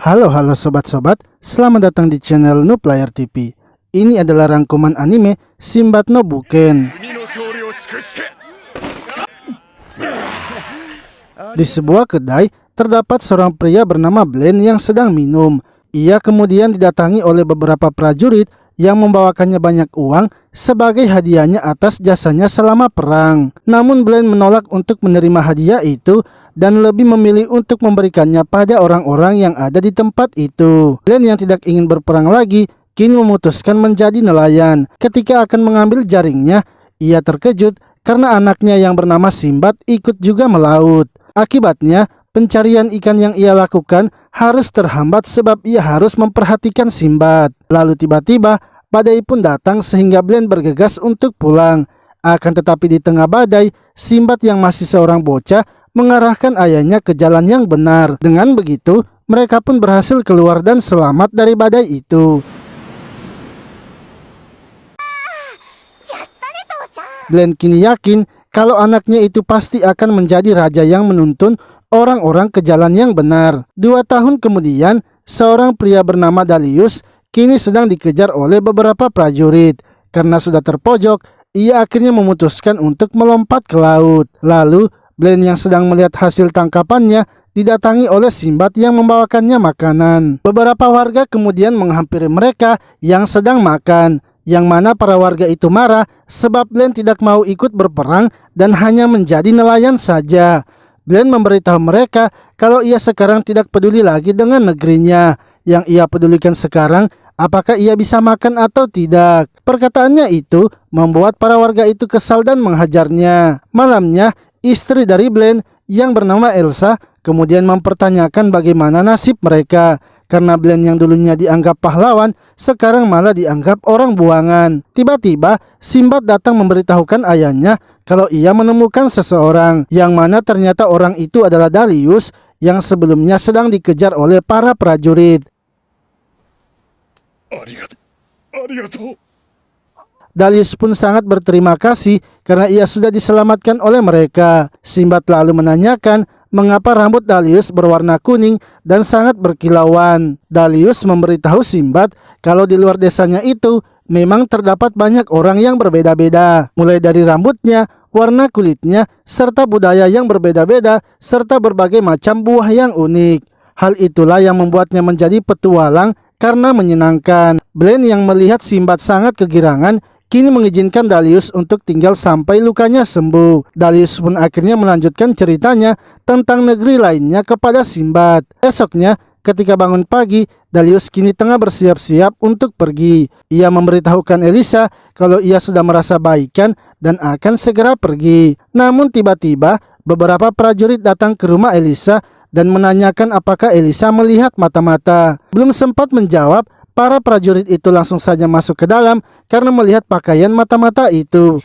Halo sobat-sobat, selamat datang di channel Nooplayer TV. Ini adalah rangkuman anime Sinbad no Buken. Di sebuah kedai, terdapat seorang pria bernama Bland yang sedang minum. Ia kemudian didatangi oleh beberapa prajurit yang membawakannya banyak uang sebagai hadiahnya atas jasanya selama perang. Namun Bland menolak untuk menerima hadiah itu dan lebih memilih untuk memberikannya pada orang-orang yang ada di tempat itu. Bland yang tidak ingin berperang lagi kini memutuskan menjadi nelayan. Ketika akan mengambil jaringnya, ia terkejut karena anaknya yang bernama Sinbad ikut juga melaut. Akibatnya, pencarian ikan yang ia lakukan harus terhambat sebab ia harus memperhatikan Sinbad. Lalu tiba-tiba badai pun datang sehingga Bland bergegas untuk pulang. Akan tetapi di tengah badai, Sinbad yang masih seorang bocah mengarahkan ayahnya ke jalan yang benar. Dengan begitu, mereka pun berhasil keluar dan selamat dari badai itu. Bland kini yakin kalau anaknya itu pasti akan menjadi raja yang menuntun orang-orang ke jalan yang benar. 2 tahun kemudian, seorang pria bernama Dalius kini sedang dikejar oleh beberapa prajurit. Karena sudah terpojok, ia akhirnya memutuskan untuk melompat ke laut. Lalu, Bland yang sedang melihat hasil tangkapannya didatangi oleh Sinbad yang membawakannya makanan. Beberapa warga kemudian menghampiri mereka yang sedang makan, yang mana para warga itu marah sebab Bland tidak mau ikut berperang dan hanya menjadi nelayan saja. Bland memberitahu mereka kalau ia sekarang tidak peduli lagi dengan negerinya. Yang ia pedulikan sekarang apakah ia bisa makan atau tidak. Perkataannya itu membuat para warga itu kesal dan menghajarnya. Malamnya, istri dari Bland yang bernama Elsa kemudian mempertanyakan bagaimana nasib mereka. Karena Bland yang dulunya dianggap pahlawan, sekarang malah dianggap orang buangan. Tiba-tiba, Sinbad datang memberitahukan ayahnya kalau ia menemukan seseorang, yang mana ternyata orang itu adalah Dalius yang sebelumnya sedang dikejar oleh para prajurit. Dalius pun sangat berterima kasih karena ia sudah diselamatkan oleh mereka. Sinbad lalu menanyakan mengapa rambut Dalius berwarna kuning dan sangat berkilauan. Dalius memberitahu Sinbad kalau di luar desanya itu memang terdapat banyak orang yang berbeda-beda. Mulai dari rambutnya, warna kulitnya, serta budaya yang berbeda-beda, serta berbagai macam buah yang unik. Hal itulah yang membuatnya menjadi petualang karena menyenangkan. Bland yang melihat Sinbad sangat kegirangan kini mengizinkan Dalius untuk tinggal sampai lukanya sembuh. Dalius pun akhirnya melanjutkan ceritanya tentang negeri lainnya kepada Sinbad. Esoknya, ketika bangun pagi, Dalius kini tengah bersiap-siap untuk pergi. Ia memberitahukan Elisa kalau ia sudah merasa baikan dan akan segera pergi. Namun tiba-tiba, beberapa prajurit datang ke rumah Elisa dan menanyakan apakah Elisa melihat mata-mata. Belum sempat menjawab, para prajurit itu langsung saja masuk ke dalam karena melihat pakaian mata-mata itu.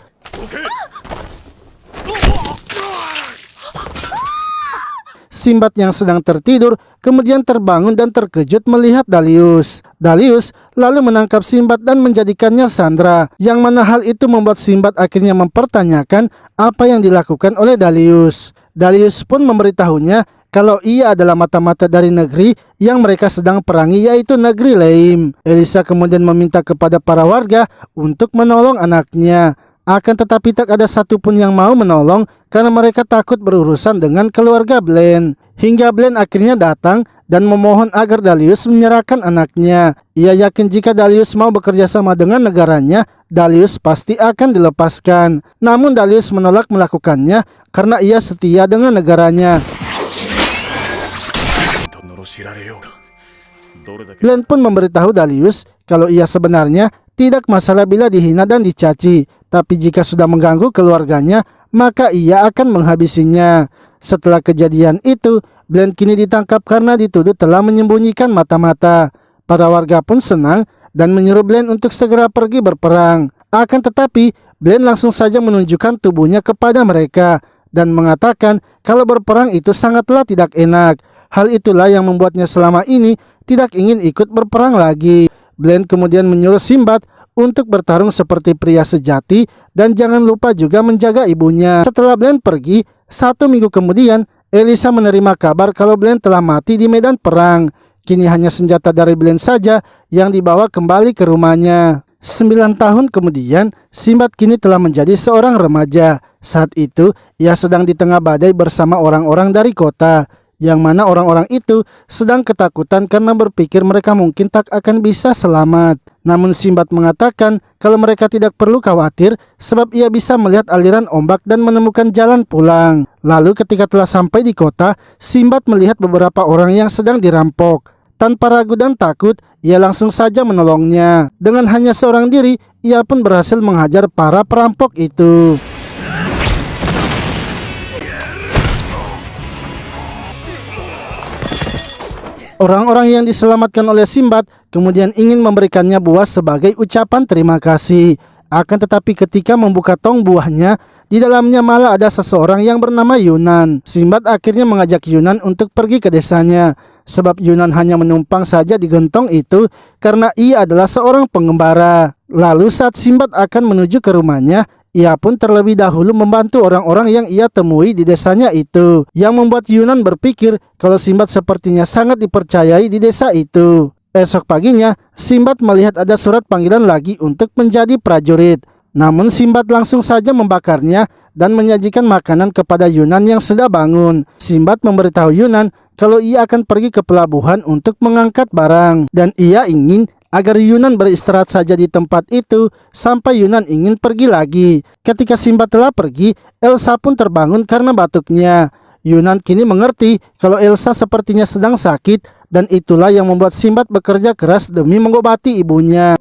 Sinbad yang sedang tertidur kemudian terbangun dan terkejut melihat Dalius. Dalius lalu menangkap Sinbad dan menjadikannya sandera, yang mana hal itu membuat Sinbad akhirnya mempertanyakan apa yang dilakukan oleh Dalius. Dalius pun memberitahunya kalau ia adalah mata-mata dari negeri yang mereka sedang perangi, yaitu negeri Leim. Elisa kemudian meminta kepada para warga untuk menolong anaknya. Akan tetapi tak ada satupun yang mau menolong karena mereka takut berurusan dengan keluarga Bland. Hingga Bland akhirnya datang dan memohon agar Dalius menyerahkan anaknya. Ia yakin jika Dalius mau bekerja sama dengan negaranya, Dalius pasti akan dilepaskan. Namun Dalius menolak melakukannya karena ia setia dengan negaranya. Bland pun memberitahu Dalius kalau ia sebenarnya tidak masalah bila dihina dan dicaci, tapi jika sudah mengganggu keluarganya, maka ia akan menghabisinya. Setelah kejadian itu, Bland kini ditangkap karena dituduh telah menyembunyikan mata-mata. Para warga pun senang dan menyuruh Bland untuk segera pergi berperang. Akan tetapi, Bland langsung saja menunjukkan tubuhnya kepada mereka dan mengatakan kalau berperang itu sangatlah tidak enak. Hal itulah yang membuatnya selama ini tidak ingin ikut berperang lagi. Bland kemudian menyuruh Sinbad untuk bertarung seperti pria sejati dan jangan lupa juga menjaga ibunya. Setelah Bland pergi, 1 minggu kemudian Elisa menerima kabar kalau Bland telah mati di medan perang. Kini hanya senjata dari Belen saja yang dibawa kembali ke rumahnya. 9 tahun kemudian, Sinbad kini telah menjadi seorang remaja. Saat itu, ia sedang di tengah badai bersama orang-orang dari kota, yang mana orang-orang itu sedang ketakutan karena berpikir mereka mungkin tak akan bisa selamat. Namun Sinbad mengatakan kalau mereka tidak perlu khawatir sebab ia bisa melihat aliran ombak dan menemukan jalan pulang. Lalu ketika telah sampai di kota, Sinbad melihat beberapa orang yang sedang dirampok. Tanpa ragu dan takut, ia langsung saja menolongnya. Dengan hanya seorang diri, ia pun berhasil menghajar para perampok itu. Orang-orang yang diselamatkan oleh Sinbad kemudian ingin memberikannya buah sebagai ucapan terima kasih. Akan tetapi ketika membuka tong buahnya, di dalamnya malah ada seseorang yang bernama Yunan. Sinbad akhirnya mengajak Yunan untuk pergi ke desanya. Sebab Yunan hanya menumpang saja di gentong itu karena ia adalah seorang pengembara. Lalu saat Sinbad akan menuju ke rumahnya, ia pun terlebih dahulu membantu orang-orang yang ia temui di desanya itu, yang membuat Yunan berpikir kalau Sinbad sepertinya sangat dipercayai di desa itu. Esok paginya, Sinbad melihat ada surat panggilan lagi untuk menjadi prajurit. Namun Sinbad langsung saja membakarnya dan menyajikan makanan kepada Yunan yang sudah bangun. Sinbad memberitahu Yunan kalau ia akan pergi ke pelabuhan untuk mengangkat barang, dan ia ingin agar Yunan beristirahat saja di tempat itu sampai Yunan ingin pergi lagi. Ketika Sinbad telah pergi, Elsa pun terbangun karena batuknya. Yunan kini mengerti kalau Elsa sepertinya sedang sakit, dan itulah yang membuat Sinbad bekerja keras demi mengobati ibunya.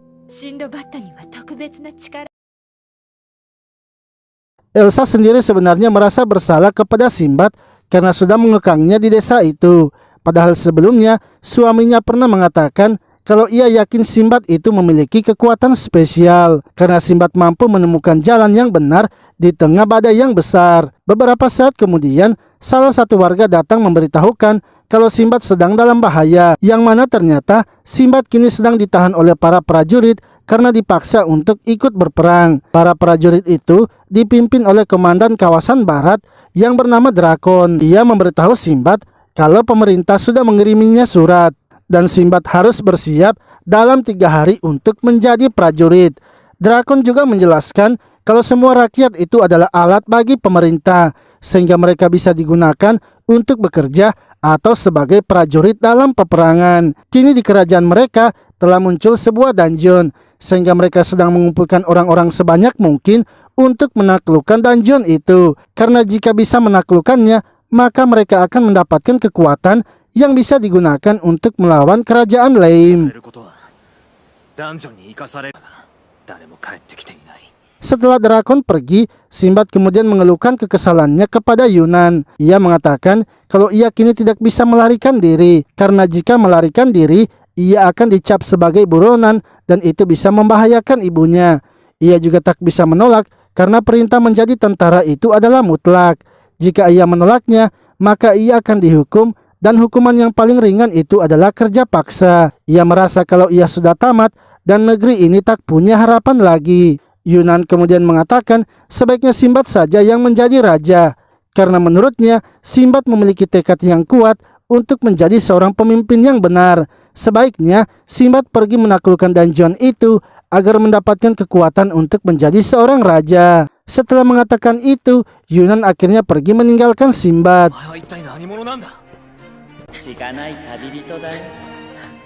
Elsa sendiri sebenarnya merasa bersalah kepada Sinbad karena sudah mengekangnya di desa itu. Padahal sebelumnya suaminya pernah mengatakan kalau ia yakin Sinbad itu memiliki kekuatan spesial karena Sinbad mampu menemukan jalan yang benar di tengah badai yang besar. Beberapa saat kemudian, salah satu warga datang memberitahukan kalau Sinbad sedang dalam bahaya, yang mana ternyata Sinbad kini sedang ditahan oleh para prajurit karena dipaksa untuk ikut berperang. Para prajurit itu dipimpin oleh komandan kawasan barat yang bernama Drakon. Ia memberitahu Sinbad kalau pemerintah sudah mengiriminya surat dan Sinbad harus bersiap dalam 3 hari untuk menjadi prajurit. Drakon juga menjelaskan kalau semua rakyat itu adalah alat bagi pemerintah, sehingga mereka bisa digunakan untuk bekerja atau sebagai prajurit dalam peperangan. Kini di kerajaan mereka telah muncul sebuah dungeon, sehingga mereka sedang mengumpulkan orang-orang sebanyak mungkin untuk menaklukkan dungeon itu. Karena jika bisa menaklukkannya, maka mereka akan mendapatkan kekuatan yang bisa digunakan untuk melawan kerajaan Lame. Setelah Drakon pergi, Sinbad kemudian mengeluhkan kekesalannya kepada Yunan. Ia mengatakan kalau ia kini tidak bisa melarikan diri, karena jika melarikan diri, ia akan dicap sebagai buronan dan itu bisa membahayakan ibunya. Ia juga tak bisa menolak karena perintah menjadi tentara itu adalah mutlak. Jika ia menolaknya, maka ia akan dihukum, dan hukuman yang paling ringan itu adalah kerja paksa. Ia merasa kalau ia sudah tamat dan negeri ini tak punya harapan lagi. Yunan kemudian mengatakan sebaiknya Sinbad saja yang menjadi raja, karena menurutnya Sinbad memiliki tekad yang kuat untuk menjadi seorang pemimpin yang benar. Sebaiknya Sinbad pergi menaklukkan dungeon itu agar mendapatkan kekuatan untuk menjadi seorang raja. Setelah mengatakan itu, Yunan akhirnya pergi meninggalkan Sinbad.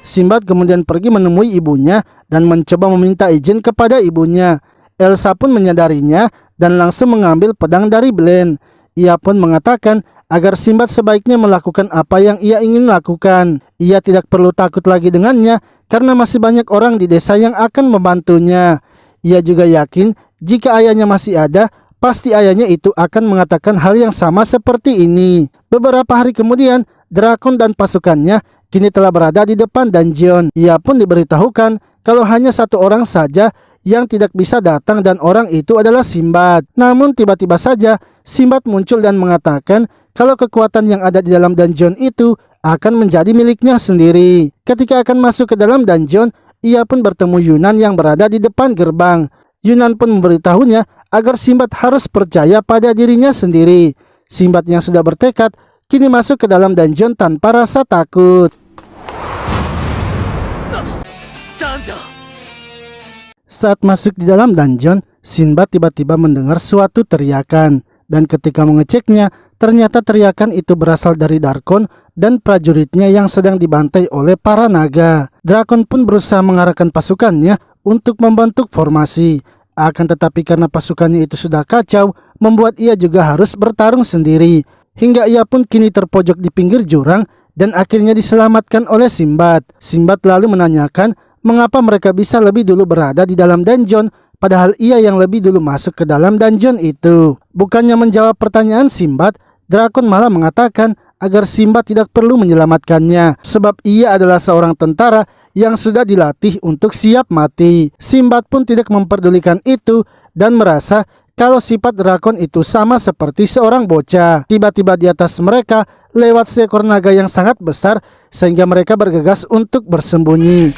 Sinbad kemudian pergi menemui ibunya dan mencoba meminta izin kepada ibunya. Elsa pun menyadarinya dan langsung mengambil pedang dari Belen. Ia pun mengatakan agar Sinbad sebaiknya melakukan apa yang ia ingin lakukan. Ia tidak perlu takut lagi dengannya karena masih banyak orang di desa yang akan membantunya. Ia juga yakin jika ayahnya masih ada, pasti ayahnya itu akan mengatakan hal yang sama seperti ini. Beberapa hari kemudian, Drakon dan pasukannya kini telah berada di depan dungeon. Ia pun diberitahukan kalau hanya satu orang saja yang tidak bisa datang dan orang itu adalah Sinbad. Namun tiba-tiba saja Sinbad muncul dan mengatakan kalau kekuatan yang ada di dalam dungeon itu akan menjadi miliknya sendiri. Ketika akan masuk ke dalam dungeon, ia pun bertemu Yunan yang berada di depan gerbang. Yunan pun memberitahunya agar Sinbad harus percaya pada dirinya sendiri. Sinbad yang sudah bertekad kini masuk ke dalam dungeon tanpa rasa takut. Saat masuk di dalam dungeon, Sinbad tiba-tiba mendengar suatu teriakan. Dan ketika mengeceknya, ternyata teriakan itu berasal dari Drakon dan prajuritnya yang sedang dibantai oleh para naga. Drakon pun berusaha mengarahkan pasukannya untuk membentuk formasi. Akan tetapi karena pasukannya itu sudah kacau, membuat ia juga harus bertarung sendiri. Hingga ia pun kini terpojok di pinggir jurang dan akhirnya diselamatkan oleh Sinbad. Sinbad lalu menanyakan mengapa mereka bisa lebih dulu berada di dalam dungeon, padahal ia yang lebih dulu masuk ke dalam dungeon itu. Bukannya menjawab pertanyaan Sinbad, Drakon malah mengatakan agar Sinbad tidak perlu menyelamatkannya, sebab ia adalah seorang tentara yang sudah dilatih untuk siap mati. Sinbad pun tidak memperdulikan itu dan merasa kalau sifat Drakon itu sama seperti seorang bocah. Tiba-tiba di atas mereka lewat seekor naga yang sangat besar sehingga mereka bergegas untuk bersembunyi.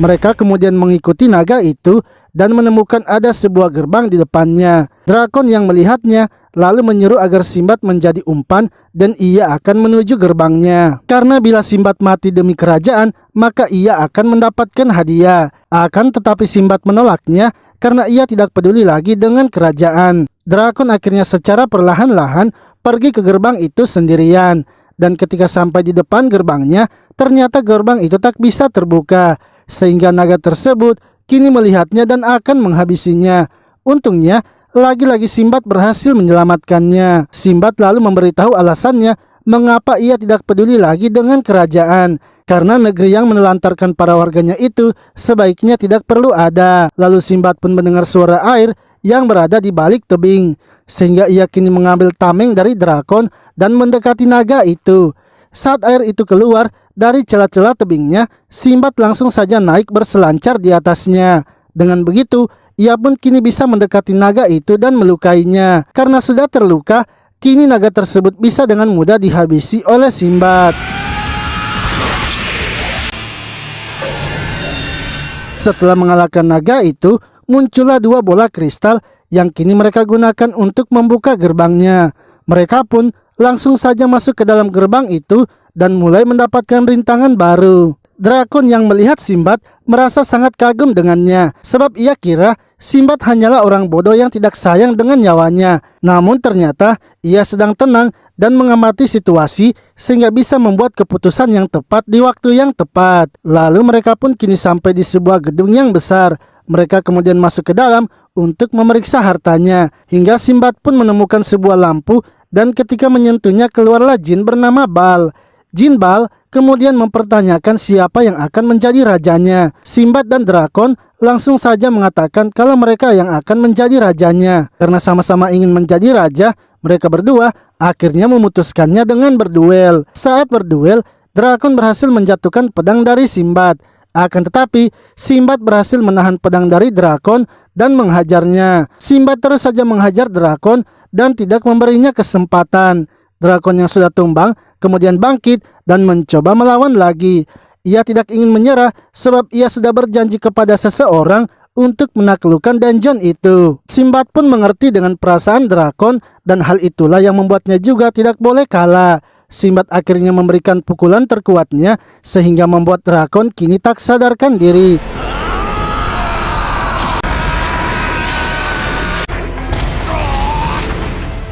Mereka kemudian mengikuti naga itu dan menemukan ada sebuah gerbang di depannya. Drakon yang melihatnya lalu menyuruh agar Sinbad menjadi umpan dan ia akan menuju gerbangnya. Karena bila Sinbad mati demi kerajaan, maka ia akan mendapatkan hadiah. Akan tetapi Sinbad menolaknya karena ia tidak peduli lagi dengan kerajaan. Drakon akhirnya secara perlahan-lahan pergi ke gerbang itu sendirian. Dan ketika sampai di depan gerbangnya, ternyata gerbang itu tak bisa terbuka. Sehingga naga tersebut kini melihatnya dan akan menghabisinya. Untungnya, lagi-lagi Sinbad berhasil menyelamatkannya. Sinbad lalu memberitahu alasannya mengapa ia tidak peduli lagi dengan kerajaan. Karena negeri yang menelantarkan para warganya itu sebaiknya tidak perlu ada. Lalu Sinbad pun mendengar suara air yang berada di balik tebing. Sehingga ia kini mengambil tameng dari Drakon dan mendekati naga itu. Saat air itu keluar dari celah-celah tebingnya, Sinbad langsung saja naik berselancar di atasnya. Dengan begitu, ia pun kini bisa mendekati naga itu dan melukainya. Karena sudah terluka, kini naga tersebut bisa dengan mudah dihabisi oleh Sinbad. Setelah mengalahkan naga itu, muncullah dua bola kristal yang kini mereka gunakan untuk membuka gerbangnya. Mereka pun langsung saja masuk ke dalam gerbang itu dan mulai mendapatkan rintangan baru. Drakon yang melihat Sinbad merasa sangat kagum dengannya, sebab ia kira Sinbad hanyalah orang bodoh yang tidak sayang dengan nyawanya. Namun ternyata ia sedang tenang dan mengamati situasi sehingga bisa membuat keputusan yang tepat di waktu yang tepat. Lalu mereka pun kini sampai di sebuah gedung yang besar. Mereka kemudian masuk ke dalam untuk memeriksa hartanya, hingga Sinbad pun menemukan sebuah lampu dan ketika menyentuhnya keluarlah jin bernama Bal. Jin Bal kemudian mempertanyakan siapa yang akan menjadi rajanya. Sinbad dan Drakon langsung saja mengatakan kalau mereka yang akan menjadi rajanya. Karena sama-sama ingin menjadi raja, mereka berdua akhirnya memutuskannya dengan berduel. Saat berduel, Drakon berhasil menjatuhkan pedang dari Sinbad. Akan tetapi, Sinbad berhasil menahan pedang dari Drakon dan menghajarnya. Sinbad terus saja menghajar Drakon dan tidak memberinya kesempatan. Drakon yang sudah tumbang kemudian bangkit dan mencoba melawan lagi. Ia tidak ingin menyerah sebab ia sudah berjanji kepada seseorang untuk menaklukkan dungeon itu. Sinbad pun mengerti dengan perasaan Drakon dan hal itulah yang membuatnya juga tidak boleh kalah. Sinbad akhirnya memberikan pukulan terkuatnya sehingga membuat Drakon kini tak sadarkan diri.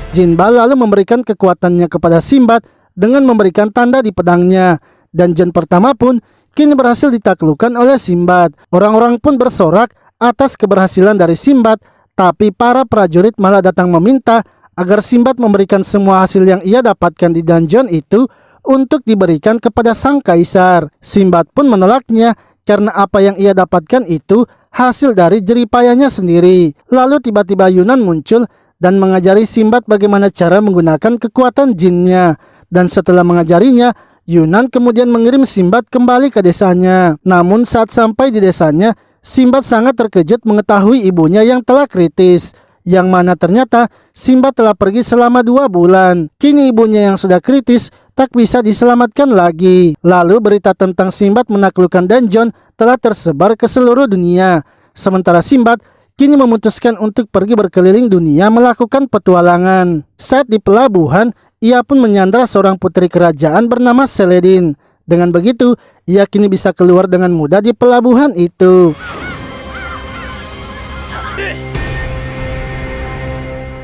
Jin Bal lalu memberikan kekuatannya kepada Sinbad dengan memberikan tanda di pedangnya. Dungeon pertama pun kini berhasil ditaklukkan oleh Sinbad. Orang-orang pun bersorak atas keberhasilan dari Sinbad, tapi para prajurit malah datang meminta agar Sinbad memberikan semua hasil yang ia dapatkan di dungeon itu untuk diberikan kepada sang kaisar. Sinbad pun menolaknya karena apa yang ia dapatkan itu hasil dari jeripayanya sendiri. Lalu tiba-tiba Yunan muncul dan mengajari Sinbad bagaimana cara menggunakan kekuatan jinnya. Dan setelah mengajarinya, Yunan kemudian mengirim Sinbad kembali ke desanya. Namun saat sampai di desanya, Sinbad sangat terkejut mengetahui ibunya yang telah kritis. Yang mana ternyata Sinbad telah pergi selama 2 bulan. Kini ibunya yang sudah kritis tak bisa diselamatkan lagi. Lalu berita tentang Sinbad menaklukkan dungeon telah tersebar ke seluruh dunia. Sementara Sinbad kini memutuskan untuk pergi berkeliling dunia melakukan petualangan. Saat di pelabuhan, ia pun menyandra seorang putri kerajaan bernama Seledin. Dengan begitu, ia kini bisa keluar dengan mudah di pelabuhan itu.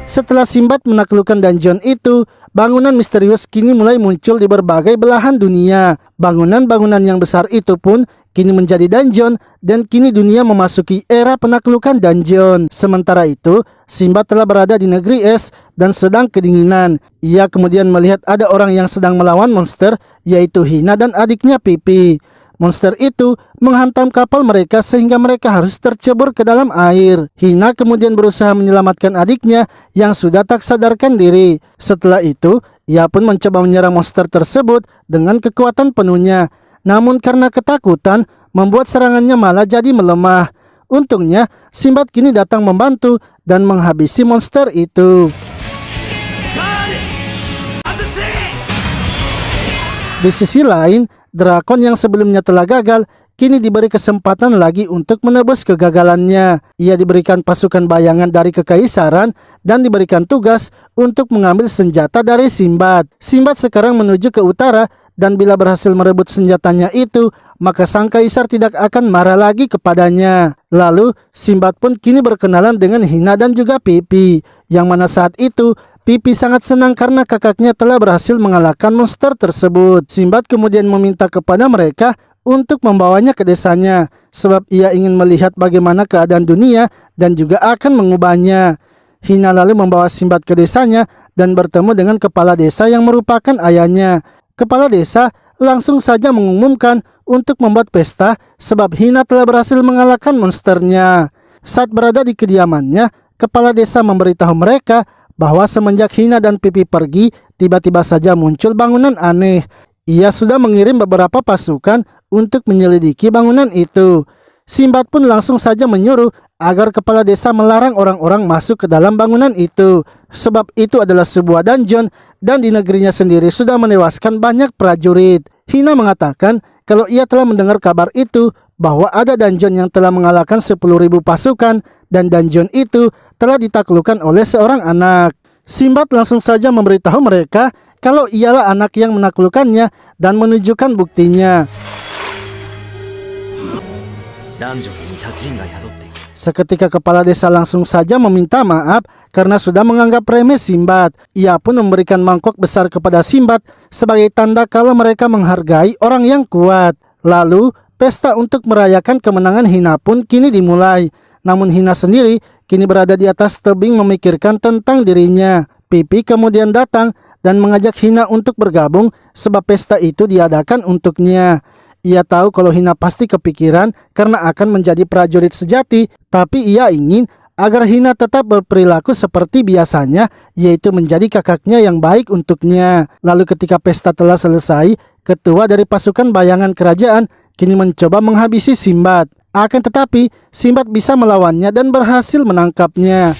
Setelah Sinbad menaklukkan dungeon itu, bangunan misterius kini mulai muncul di berbagai belahan dunia. Bangunan-bangunan yang besar itu pun kini menjadi dungeon dan kini dunia memasuki era penaklukan dungeon. Sementara itu, Sinbad telah berada di negeri es dan sedang kedinginan. Ia kemudian melihat ada orang yang sedang melawan monster, yaitu Hina dan adiknya Pipi. Monster itu menghantam kapal mereka sehingga mereka harus tercebur ke dalam air. Hina kemudian berusaha menyelamatkan adiknya yang sudah tak sadarkan diri. Setelah itu, ia pun mencoba menyerang monster tersebut dengan kekuatan penuhnya. Namun karena ketakutan, membuat serangannya malah jadi melemah. Untungnya, Sinbad kini datang membantu dan menghabisi monster itu. Di sisi lain, drakon yang sebelumnya telah gagal, kini diberi kesempatan lagi untuk menebus kegagalannya. Ia diberikan pasukan bayangan dari kekaisaran dan diberikan tugas untuk mengambil senjata dari Sinbad. Sinbad sekarang menuju ke utara dan bila berhasil merebut senjatanya itu, maka sang kaisar tidak akan marah lagi kepadanya. Lalu, Sinbad pun kini berkenalan dengan Hina dan juga Pipi, yang mana saat itu Pipi sangat senang karena kakaknya telah berhasil mengalahkan monster tersebut. Sinbad kemudian meminta kepada mereka untuk membawanya ke desanya, sebab ia ingin melihat bagaimana keadaan dunia dan juga akan mengubahnya. Hina lalu membawa Sinbad ke desanya dan bertemu dengan kepala desa yang merupakan ayahnya. Kepala desa langsung saja mengumumkan untuk membuat pesta sebab Hina telah berhasil mengalahkan monsternya. Saat berada di kediamannya, kepala desa memberitahu mereka bahwa semenjak Hina dan Pipi pergi, tiba-tiba saja muncul bangunan aneh. Ia sudah mengirim beberapa pasukan untuk menyelidiki bangunan itu. Sinbad pun langsung saja menyuruh agar kepala desa melarang orang-orang masuk ke dalam bangunan itu, sebab itu adalah sebuah dungeon dan di negerinya sendiri sudah menewaskan banyak prajurit. Hina mengatakan kalau ia telah mendengar kabar itu, bahwa ada dungeon yang telah mengalahkan 10.000 pasukan dan dungeon itu telah ditaklukkan oleh seorang anak. Sinbad langsung saja memberitahu mereka kalau ialah anak yang menaklukkannya dan menunjukkan buktinya. Seketika kepala desa langsung saja meminta maaf karena sudah menganggap remeh Sinbad. Ia pun memberikan mangkok besar kepada Sinbad sebagai tanda kalau mereka menghargai orang yang kuat. Lalu, pesta untuk merayakan kemenangan Hina pun kini dimulai. Namun Hina sendiri kini berada di atas tebing memikirkan tentang dirinya. Pipi kemudian datang dan mengajak Hina untuk bergabung sebab pesta itu diadakan untuknya. Ia tahu kalau Hina pasti kepikiran karena akan menjadi prajurit sejati, tapi ia ingin agar Hina tetap berperilaku seperti biasanya, yaitu menjadi kakaknya yang baik untuknya. Lalu ketika pesta telah selesai, ketua dari pasukan bayangan kerajaan kini mencoba menghabisi Sinbad. Akan tetapi, Sinbad bisa melawannya dan berhasil menangkapnya.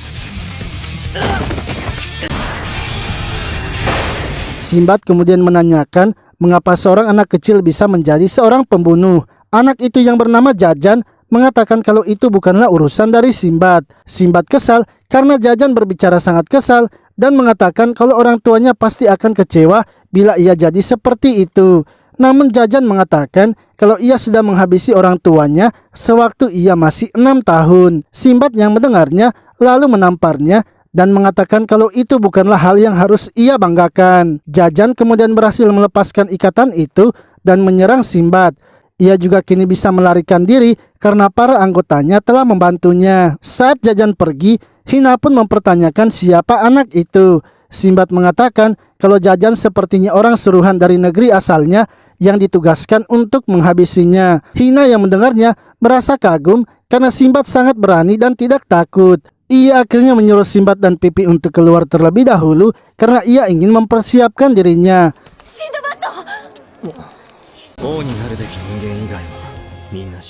Sinbad kemudian menanyakan mengapa seorang anak kecil bisa menjadi seorang pembunuh. Anak itu yang bernama Jajan mengatakan kalau itu bukanlah urusan dari Sinbad. Sinbad kesal karena Jajan berbicara sangat kesal dan mengatakan kalau orang tuanya pasti akan kecewa bila ia jadi seperti itu. Namun Jajan mengatakan kalau ia sudah menghabisi orang tuanya sewaktu ia masih 6 tahun. Sinbad yang mendengarnya lalu menamparnya dan mengatakan kalau itu bukanlah hal yang harus ia banggakan. Jajan kemudian berhasil melepaskan ikatan itu dan menyerang Sinbad. Ia juga kini bisa melarikan diri karena para anggotanya telah membantunya. Saat Jajan pergi, Hina pun mempertanyakan siapa anak itu. Sinbad mengatakan kalau Jajan sepertinya orang suruhan dari negeri asalnya yang ditugaskan untuk menghabisinya. Hina yang mendengarnya merasa kagum karena Sinbad sangat berani dan tidak takut. Ia akhirnya menyuruh Sinbad dan Pipi untuk keluar terlebih dahulu karena ia ingin mempersiapkan dirinya.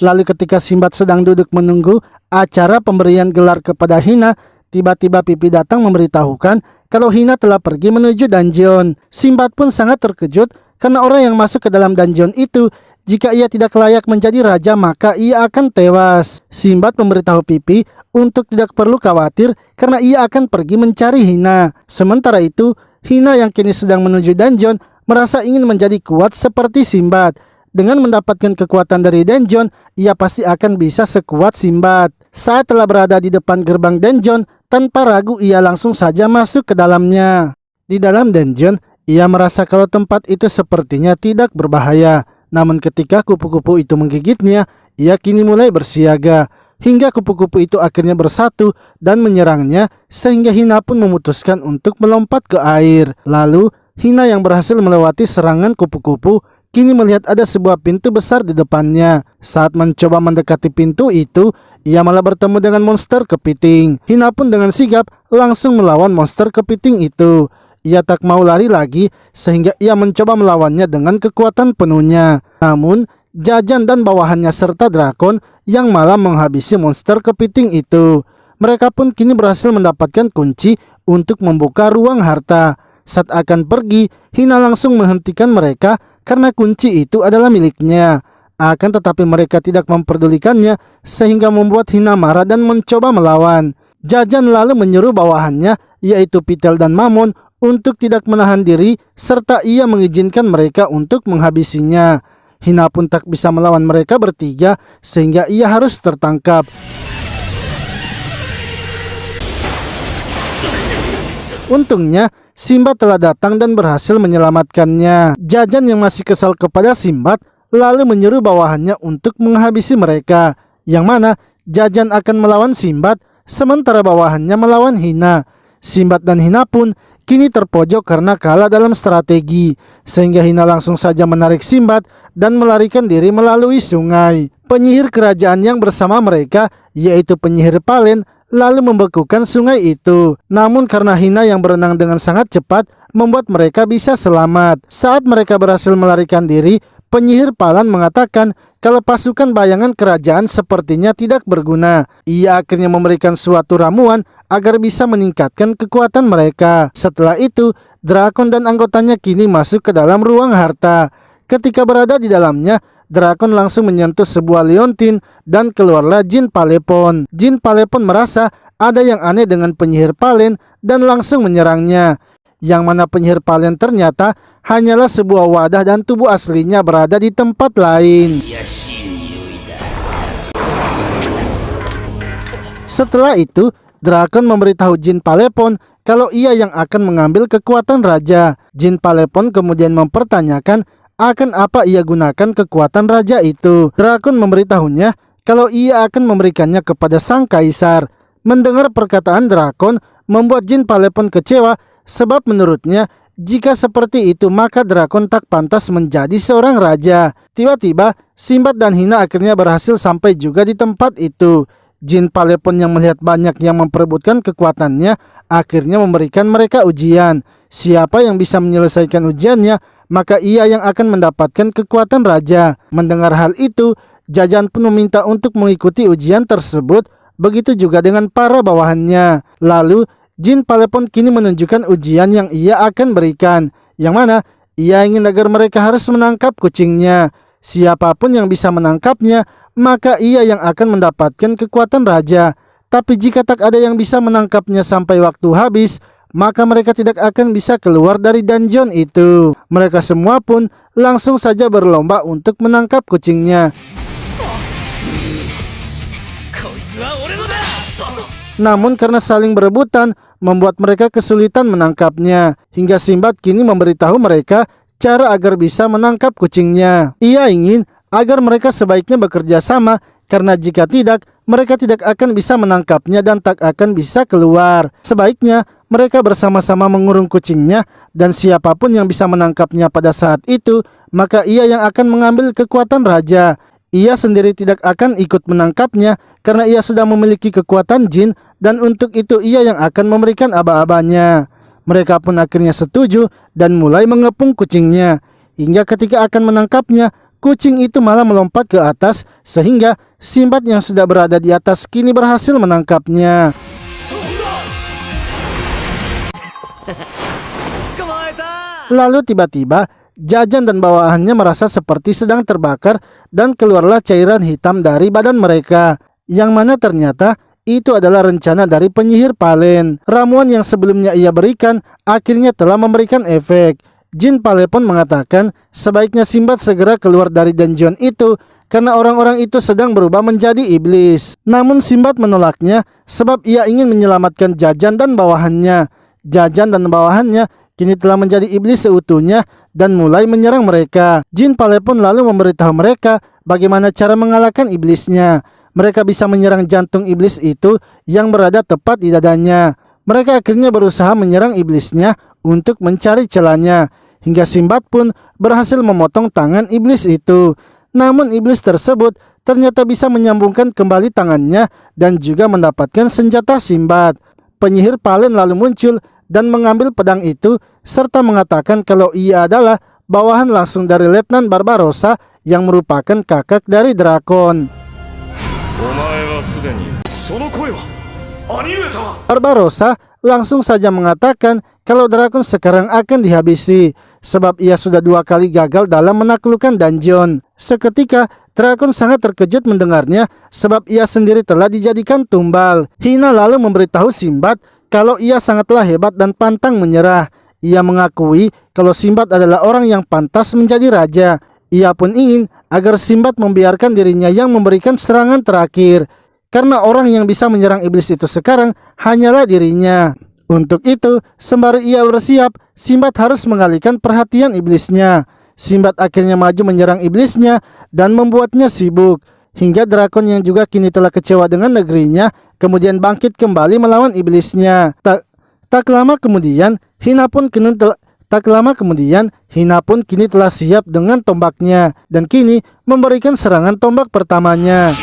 Lalu ketika Sinbad sedang duduk menunggu acara pemberian gelar kepada Hina, tiba-tiba Pipi datang memberitahukan kalau Hina telah pergi menuju dungeon. Sinbad pun sangat terkejut karena orang yang masuk ke dalam dungeon itu, jika ia tidak layak menjadi raja maka ia akan tewas. Sinbad memberitahu Pipi untuk tidak perlu khawatir karena ia akan pergi mencari Hina. Sementara itu, Hina yang kini sedang menuju dungeon merasa ingin menjadi kuat seperti Sinbad. Dengan mendapatkan kekuatan dari dungeon, ia pasti akan bisa sekuat Sinbad. Saat telah berada di depan gerbang dungeon, tanpa ragu ia langsung saja masuk ke dalamnya. Di dalam dungeon, ia merasa kalau tempat itu sepertinya tidak berbahaya. Namun ketika kupu-kupu itu menggigitnya, ia kini mulai bersiaga. Hingga kupu-kupu itu akhirnya bersatu dan menyerangnya, sehingga Hina pun memutuskan untuk melompat ke air. Lalu Hina yang berhasil melewati serangan kupu-kupu kini melihat ada sebuah pintu besar di depannya. Saat mencoba mendekati pintu itu, ia malah bertemu dengan monster kepiting. Hina pun dengan sigap langsung melawan monster kepiting itu. Ia tak mau lari lagi, sehingga ia mencoba melawannya dengan kekuatan penuhnya. Namun Jajan dan bawahannya serta drakon yang malah menghabisi monster kepiting itu. Mereka pun kini berhasil mendapatkan kunci untuk membuka ruang harta. Saat akan pergi, Hina langsung menghentikan mereka karena kunci itu adalah miliknya. Akan tetapi mereka tidak memperdulikannya, sehingga membuat Hina marah dan mencoba melawan. Jajan lalu menyuruh bawahannya, yaitu Pitel dan Mamon, untuk tidak menahan diri, serta ia mengizinkan mereka untuk menghabisinya. Hina pun tak bisa melawan mereka bertiga, sehingga ia harus tertangkap. Untungnya Sinbad telah datang dan berhasil menyelamatkannya. Jajan yang masih kesal kepada Sinbad lalu menyuruh bawahannya untuk menghabisi mereka, yang mana Jajan akan melawan Sinbad, sementara bawahannya melawan Hina. Sinbad dan Hina pun kini terpojok karena kalah dalam strategi, sehingga Hina langsung saja menarik Sinbad dan melarikan diri melalui sungai. Penyihir kerajaan yang bersama mereka, yaitu penyihir Palen, lalu membekukan sungai itu. Namun karena Hina yang berenang dengan sangat cepat, membuat mereka bisa selamat. Saat mereka berhasil melarikan diri, penyihir Palen mengatakan kalau pasukan bayangan kerajaan sepertinya tidak berguna. Ia akhirnya memberikan suatu ramuan agar bisa meningkatkan kekuatan mereka. Setelah itu, drakon dan anggotanya kini masuk ke dalam ruang harta. Ketika berada di dalamnya, drakon langsung menyentuh sebuah liontin dan keluarlah Jin Palepon. Jin Palepon merasa ada yang aneh dengan penyihir Palen dan langsung menyerangnya. Yang mana penyihir Palen ternyata hanyalah sebuah wadah dan tubuh aslinya berada di tempat lain. Setelah itu, drakon memberitahu Jin Palepon kalau ia yang akan mengambil kekuatan raja. Jin Palepon kemudian mempertanyakan akan apa ia gunakan kekuatan raja itu. Drakon memberitahunya kalau ia akan memberikannya kepada sang kaisar. Mendengar perkataan drakon membuat Jin Palepon kecewa, sebab menurutnya jika seperti itu maka drakon tak pantas menjadi seorang raja. Tiba-tiba Sinbad dan Hina akhirnya berhasil sampai juga di tempat itu. Jin Palepon yang melihat banyak yang memperebutkan kekuatannya akhirnya memberikan mereka ujian. Siapa yang bisa menyelesaikan ujiannya, maka ia yang akan mendapatkan kekuatan raja. Mendengar hal itu, Jajan pun meminta untuk mengikuti ujian tersebut. Begitu juga dengan para bawahannya. Lalu Jin Palepon kini menunjukkan ujian yang ia akan berikan, yang mana ia ingin agar mereka harus menangkap kucingnya. Siapapun yang bisa menangkapnya, maka ia yang akan mendapatkan kekuatan raja. Tapi jika tak ada yang bisa menangkapnya sampai waktu habis, maka mereka tidak akan bisa keluar dari dungeon itu. Mereka semua pun langsung saja berlomba untuk menangkap kucingnya. Namun karena saling berebutan, membuat mereka kesulitan menangkapnya. Hingga Sinbad kini memberitahu mereka cara agar bisa menangkap kucingnya. Ia ingin agar mereka sebaiknya bekerja sama, karena jika tidak, mereka tidak akan bisa menangkapnya dan tak akan bisa keluar. Sebaiknya mereka bersama-sama mengurung kucingnya, dan siapapun yang bisa menangkapnya pada saat itu, maka ia yang akan mengambil kekuatan raja. Ia sendiri tidak akan ikut menangkapnya karena ia sudah memiliki kekuatan jin, dan untuk itu ia yang akan memberikan aba-abanya. Mereka pun akhirnya setuju dan mulai mengepung kucingnya. Hingga ketika akan menangkapnya, kucing itu malah melompat ke atas, sehingga Sinbad yang sudah berada di atas kini berhasil menangkapnya. Lalu tiba-tiba Jajan dan bawahannya merasa seperti sedang terbakar dan keluarlah cairan hitam dari badan mereka, yang mana ternyata itu adalah rencana dari penyihir Palen. Ramuan yang sebelumnya ia berikan akhirnya telah memberikan efek. Jin Pale pun mengatakan sebaiknya Sinbad segera keluar dari dungeon itu karena orang-orang itu sedang berubah menjadi iblis. Namun Sinbad menolaknya sebab ia ingin menyelamatkan Jajan dan bawahannya. Jajan dan bawahannya kini telah menjadi iblis seutuhnya dan mulai menyerang mereka. Jin Pale pun lalu memberitahu mereka bagaimana cara mengalahkan iblisnya. Mereka bisa menyerang jantung iblis itu yang berada tepat di dadanya. Mereka akhirnya berusaha menyerang iblisnya untuk mencari celahnya. Hingga Sinbad pun berhasil memotong tangan iblis itu. Namun iblis tersebut ternyata bisa menyambungkan kembali tangannya dan juga mendapatkan senjata Sinbad. Penyihir Palen lalu muncul dan mengambil pedang itu serta mengatakan kalau ia adalah bawahan langsung dari Letnan Barbarossa yang merupakan kakak dari drakon. Barbarossa langsung saja mengatakan kalau drakon sekarang akan dihabisi sebab ia sudah 2 kali gagal dalam menaklukkan dungeon. Seketika drakon sangat terkejut mendengarnya sebab ia sendiri telah dijadikan tumbal. Hina lalu memberitahu Sinbad kalau ia sangatlah hebat dan pantang menyerah. Ia mengakui kalau Sinbad adalah orang yang pantas menjadi raja. Ia pun ingin agar Sinbad membiarkan dirinya yang memberikan serangan terakhir. Karena orang yang bisa menyerang iblis itu sekarang hanyalah dirinya. Untuk itu, sembari ia bersiap, Sinbad harus mengalihkan perhatian iblisnya. Sinbad akhirnya maju menyerang iblisnya dan membuatnya sibuk. Hingga drakon yang juga kini telah kecewa dengan negerinya, kemudian bangkit kembali melawan iblisnya. Tak lama kemudian, Hina pun kini telah siap dengan tombaknya dan kini memberikan serangan tombak pertamanya.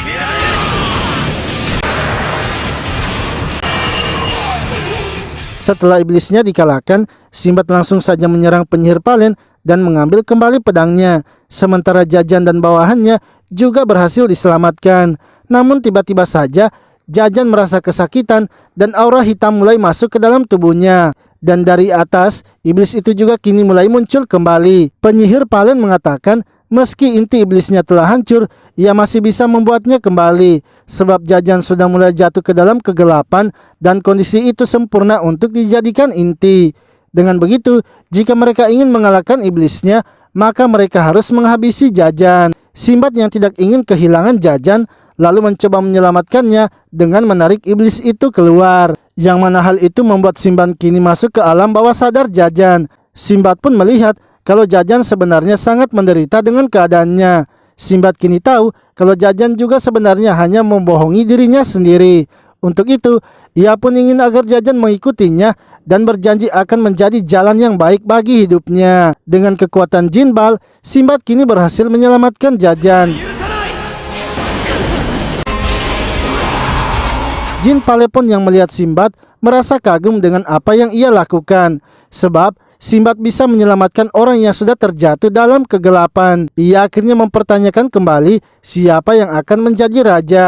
Setelah iblisnya dikalahkan, Sinbad langsung saja menyerang penyihir Palen dan mengambil kembali pedangnya. Sementara Jajan dan bawahannya juga berhasil diselamatkan. Namun tiba-tiba saja Jajan merasa kesakitan dan aura hitam mulai masuk ke dalam tubuhnya. Dan dari atas, iblis itu juga kini mulai muncul kembali. Penyihir Palen mengatakan meski inti iblisnya telah hancur, ia masih bisa membuatnya kembali. Sebab Jajan sudah mulai jatuh ke dalam kegelapan dan kondisi itu sempurna untuk dijadikan inti. Dengan begitu, jika mereka ingin mengalahkan iblisnya, maka mereka harus menghabisi Jajan. Sinbad yang tidak ingin kehilangan Jajan lalu mencoba menyelamatkannya dengan menarik iblis itu keluar. Yang mana hal itu membuat Sinbad kini masuk ke alam bawah sadar Jajan. Sinbad pun melihat kalau Jajan sebenarnya sangat menderita dengan keadaannya. Sinbad kini tahu kalau Jajan juga sebenarnya hanya membohongi dirinya sendiri. Untuk itu, ia pun ingin agar Jajan mengikutinya dan berjanji akan menjadi jalan yang baik bagi hidupnya. Dengan kekuatan Jin Bal, Sinbad kini berhasil menyelamatkan Jajan. Jin Pale pun yang melihat Sinbad merasa kagum dengan apa yang ia lakukan. Sebab Sinbad bisa menyelamatkan orang yang sudah terjatuh dalam kegelapan. Ia akhirnya mempertanyakan kembali siapa yang akan menjadi raja.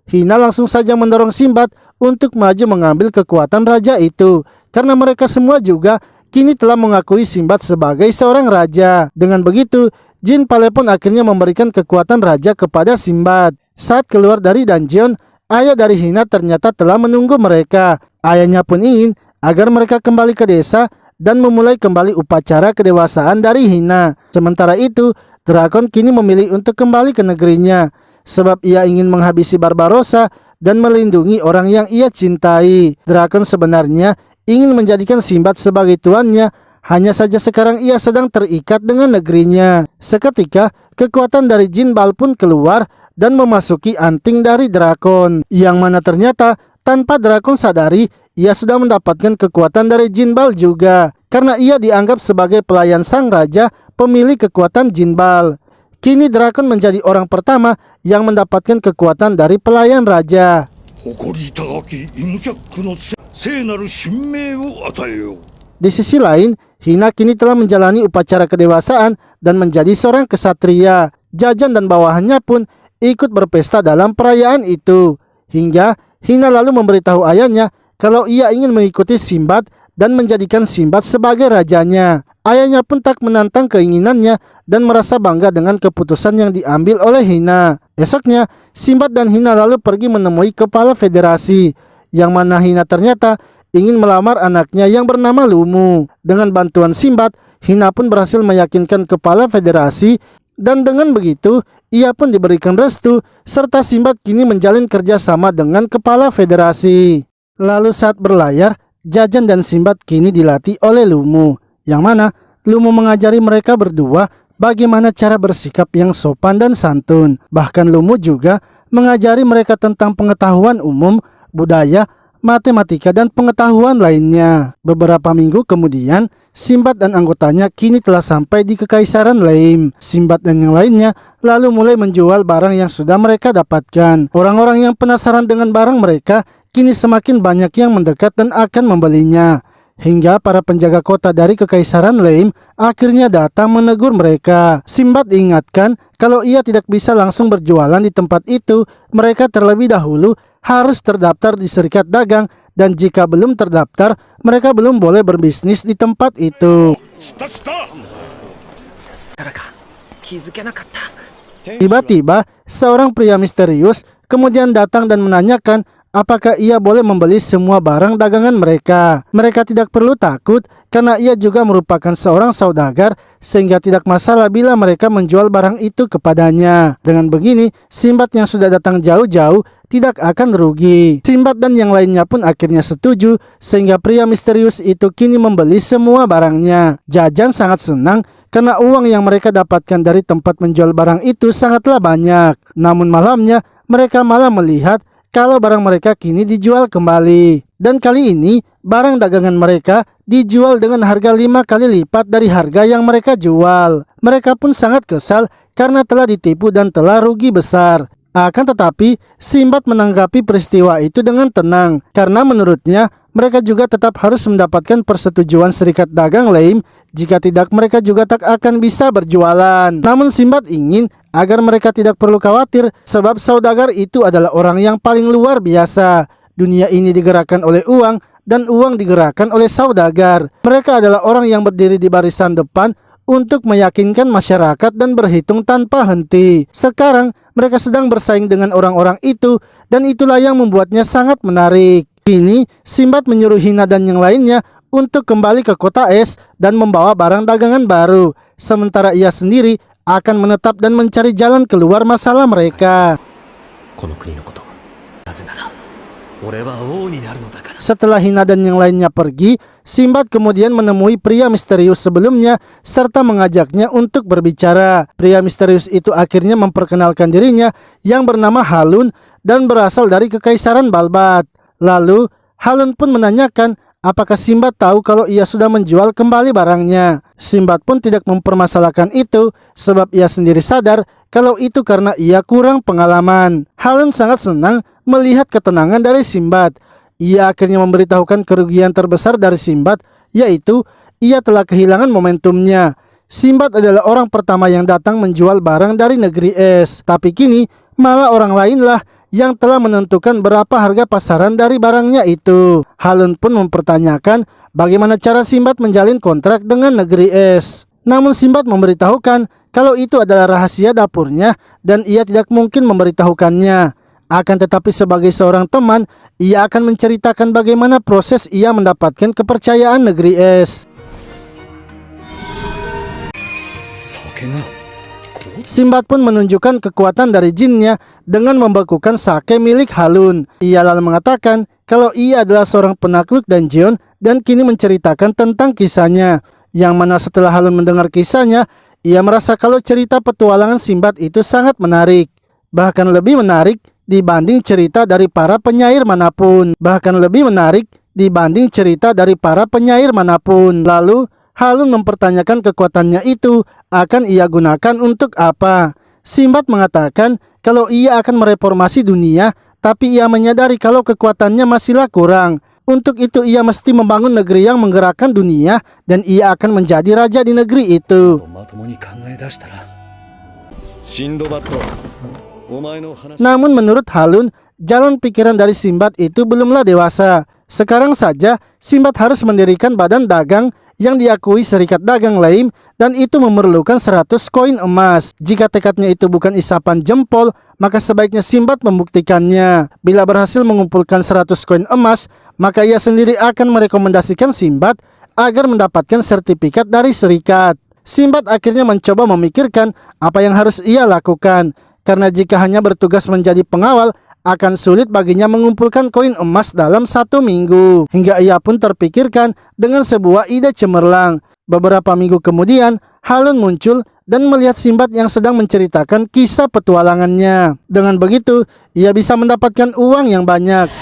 Hina langsung saja mendorong Sinbad untuk maju mengambil kekuatan raja itu. Karena mereka semua juga kini telah mengakui Sinbad sebagai seorang raja. Dengan begitu, Jin Pale pun akhirnya memberikan kekuatan raja kepada Sinbad. Saat keluar dari dungeon, ayah dari Hina ternyata telah menunggu mereka. Ayahnya pun ingin agar mereka kembali ke desa dan memulai kembali upacara kedewasaan dari Hina. Sementara itu, drakon kini memilih untuk kembali ke negerinya sebab ia ingin menghabisi Barbarossa dan melindungi orang yang ia cintai. Drakon sebenarnya ingin menjadikan Sinbad sebagai tuannya, hanya saja sekarang ia sedang terikat dengan negerinya. Seketika, kekuatan dari Jin Bal pun keluar dan memasuki anting dari drakon, yang mana ternyata tanpa drakon sadari, ia sudah mendapatkan kekuatan dari Jin Bal juga. Karena ia dianggap sebagai pelayan sang raja, pemilik kekuatan Jin Bal. Kini drakon menjadi orang pertama yang mendapatkan kekuatan dari pelayan raja. Di sisi lain, Hina kini telah menjalani upacara kedewasaan dan menjadi seorang kesatria. Jajan dan bawahannya pun ikut berpesta dalam perayaan itu. Hingga Hina lalu memberitahu ayahnya kalau ia ingin mengikuti Sinbad dan menjadikan Sinbad sebagai rajanya. Ayahnya pun tak menantang keinginannya dan merasa bangga dengan keputusan yang diambil oleh Hina. Esoknya, Sinbad dan Hina lalu pergi menemui kepala federasi, yang mana Hina ternyata ingin melamar anaknya yang bernama Lumu. Dengan bantuan Sinbad, Hina pun berhasil meyakinkan kepala federasi, dan dengan begitu ia pun diberikan restu, serta Sinbad kini menjalin kerjasama dengan kepala federasi. Lalu saat berlayar, Jajan dan Sinbad kini dilatih oleh Lumu, yang mana Lumu mengajari mereka berdua bagaimana cara bersikap yang sopan dan santun. Bahkan Lumu juga mengajari mereka tentang pengetahuan umum, budaya, matematika, dan pengetahuan lainnya. Beberapa minggu kemudian, Sinbad dan anggotanya kini telah sampai di Kekaisaran Leim. Sinbad dan yang lainnya lalu mulai menjual barang yang sudah mereka dapatkan. Orang-orang yang penasaran dengan barang mereka kini semakin banyak yang mendekat dan akan membelinya. Hingga para penjaga kota dari Kekaisaran Leim akhirnya datang menegur mereka. Sinbad diingatkan kalau ia tidak bisa langsung berjualan di tempat itu, mereka terlebih dahulu harus terdaftar di serikat dagang, dan jika belum terdaftar, mereka belum boleh berbisnis di tempat itu. Tiba-tiba, seorang pria misterius kemudian datang dan menanyakan apakah ia boleh membeli semua barang dagangan mereka. Mereka tidak perlu takut karena ia juga merupakan seorang saudagar, sehingga tidak masalah bila mereka menjual barang itu kepadanya. Dengan begini, Sinbad yang sudah datang jauh-jauh tidak akan rugi. Sinbad dan yang lainnya pun akhirnya setuju, sehingga pria misterius itu kini membeli semua barangnya. Jajan sangat senang karena uang yang mereka dapatkan dari tempat menjual barang itu sangatlah banyak. Namun malamnya mereka malah melihat kalau barang mereka kini dijual kembali. Dan kali ini barang dagangan mereka dijual dengan harga 5 kali lipat dari harga yang mereka jual. Mereka pun sangat kesal karena telah ditipu dan telah rugi besar. Akan tetapi Sinbad menanggapi peristiwa itu dengan tenang, karena menurutnya mereka juga tetap harus mendapatkan persetujuan serikat dagang Leim. Jika tidak, mereka juga tak akan bisa berjualan. Namun Sinbad ingin agar mereka tidak perlu khawatir, sebab saudagar itu adalah orang yang paling luar biasa. Dunia ini digerakkan oleh uang, dan uang digerakkan oleh saudagar. Mereka adalah orang yang berdiri di barisan depan untuk meyakinkan masyarakat dan berhitung tanpa henti. Sekarang mereka sedang bersaing dengan orang-orang itu, dan itulah yang membuatnya sangat menarik. Kini Sinbad menyuruh Hina dan yang lainnya untuk kembali ke kota es dan membawa barang dagangan baru, sementara ia sendiri akan menetap dan mencari jalan keluar masalah mereka. Setelah Hina dan yang lainnya pergi, Sinbad kemudian menemui pria misterius sebelumnya serta mengajaknya untuk berbicara. Pria misterius itu akhirnya memperkenalkan dirinya yang bernama Halun dan berasal dari Kekaisaran Balbat. Lalu Halun pun menanyakan apakah Sinbad tahu kalau ia sudah menjual kembali barangnya. Sinbad pun tidak mempermasalahkan itu, sebab ia sendiri sadar kalau itu karena ia kurang pengalaman. Halun sangat senang melihat ketenangan dari Sinbad. Ia akhirnya memberitahukan kerugian terbesar dari Sinbad, yaitu ia telah kehilangan momentumnya. Sinbad adalah orang pertama yang datang menjual barang dari negeri es, tapi kini malah orang lainlah yang telah menentukan berapa harga pasaran dari barangnya itu. Halun pun mempertanyakan bagaimana cara Sinbad menjalin kontrak dengan negeri es. Namun Sinbad memberitahukan kalau itu adalah rahasia dapurnya dan ia tidak mungkin memberitahukannya. Akan tetapi sebagai seorang teman, ia akan menceritakan bagaimana proses ia mendapatkan kepercayaan negeri es. Sinbad pun menunjukkan kekuatan dari jinnya dengan membekukan sake milik Halun. Ia lalu mengatakan kalau ia adalah seorang penakluk Dungeon dan kini menceritakan tentang kisahnya. Yang mana setelah Halun mendengar kisahnya, ia merasa kalau cerita petualangan Sinbad itu sangat menarik. Bahkan lebih menarik dibanding cerita dari para penyair manapun. Lalu Halun mempertanyakan kekuatannya itu akan ia gunakan untuk apa. Sinbad mengatakan kalau ia akan mereformasi dunia, tapi ia menyadari kalau kekuatannya masihlah kurang. Untuk itu ia mesti membangun negeri yang menggerakkan dunia, dan ia akan menjadi raja di negeri itu. Namun menurut Halun, jalan pikiran dari Sinbad itu belumlah dewasa. Sekarang saja Sinbad harus mendirikan badan dagang yang diakui Serikat Dagang Leim dan itu memerlukan 100 koin emas. Jika tekadnya itu bukan isapan jempol, maka sebaiknya Sinbad membuktikannya. Bila berhasil mengumpulkan 100 koin emas, maka ia sendiri akan merekomendasikan Sinbad agar mendapatkan sertifikat dari serikat. Sinbad akhirnya mencoba memikirkan apa yang harus ia lakukan, karena jika hanya bertugas menjadi pengawal, akan sulit baginya mengumpulkan koin emas dalam 1 minggu. Hingga ia pun terpikirkan dengan sebuah ide cemerlang. Beberapa minggu kemudian, Halun muncul dan melihat Sinbad yang sedang menceritakan kisah petualangannya. Dengan begitu, ia bisa mendapatkan uang yang banyak.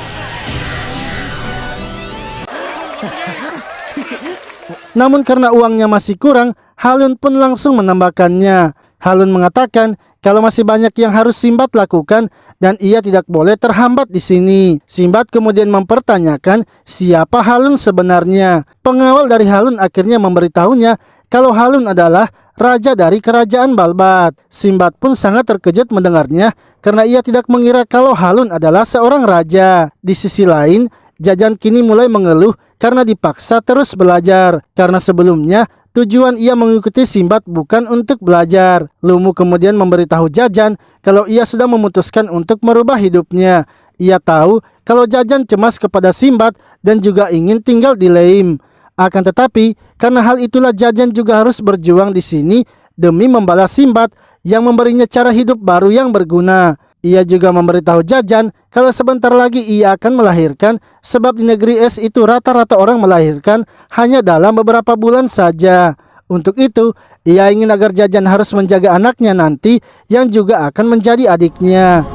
Namun karena uangnya masih kurang, Halun pun langsung menambahkannya. Halun mengatakan kalau masih banyak yang harus Sinbad lakukan dan ia tidak boleh terhambat di sini. Sinbad kemudian mempertanyakan siapa Halun sebenarnya. Pengawal dari Halun akhirnya memberitahunya kalau Halun adalah raja dari kerajaan Balbat. Sinbad pun sangat terkejut mendengarnya karena ia tidak mengira kalau Halun adalah seorang raja. Di sisi lain, Jajan kini mulai mengeluh karena dipaksa terus belajar. Karena sebelumnya tujuan ia mengikuti Sinbad bukan untuk belajar. Lumu kemudian memberitahu Jajan kalau ia sudah memutuskan untuk merubah hidupnya. Ia tahu kalau Jajan cemas kepada Sinbad dan juga ingin tinggal di Leim. Akan tetapi, karena hal itulah Jajan juga harus berjuang di sini demi membalas Sinbad yang memberinya cara hidup baru yang berguna. Ia juga memberitahu Jajan kalau sebentar lagi ia akan melahirkan, sebab di negeri es itu rata-rata orang melahirkan hanya dalam beberapa bulan saja. Untuk itu, ia ingin agar Jajan harus menjaga anaknya nanti yang juga akan menjadi adiknya.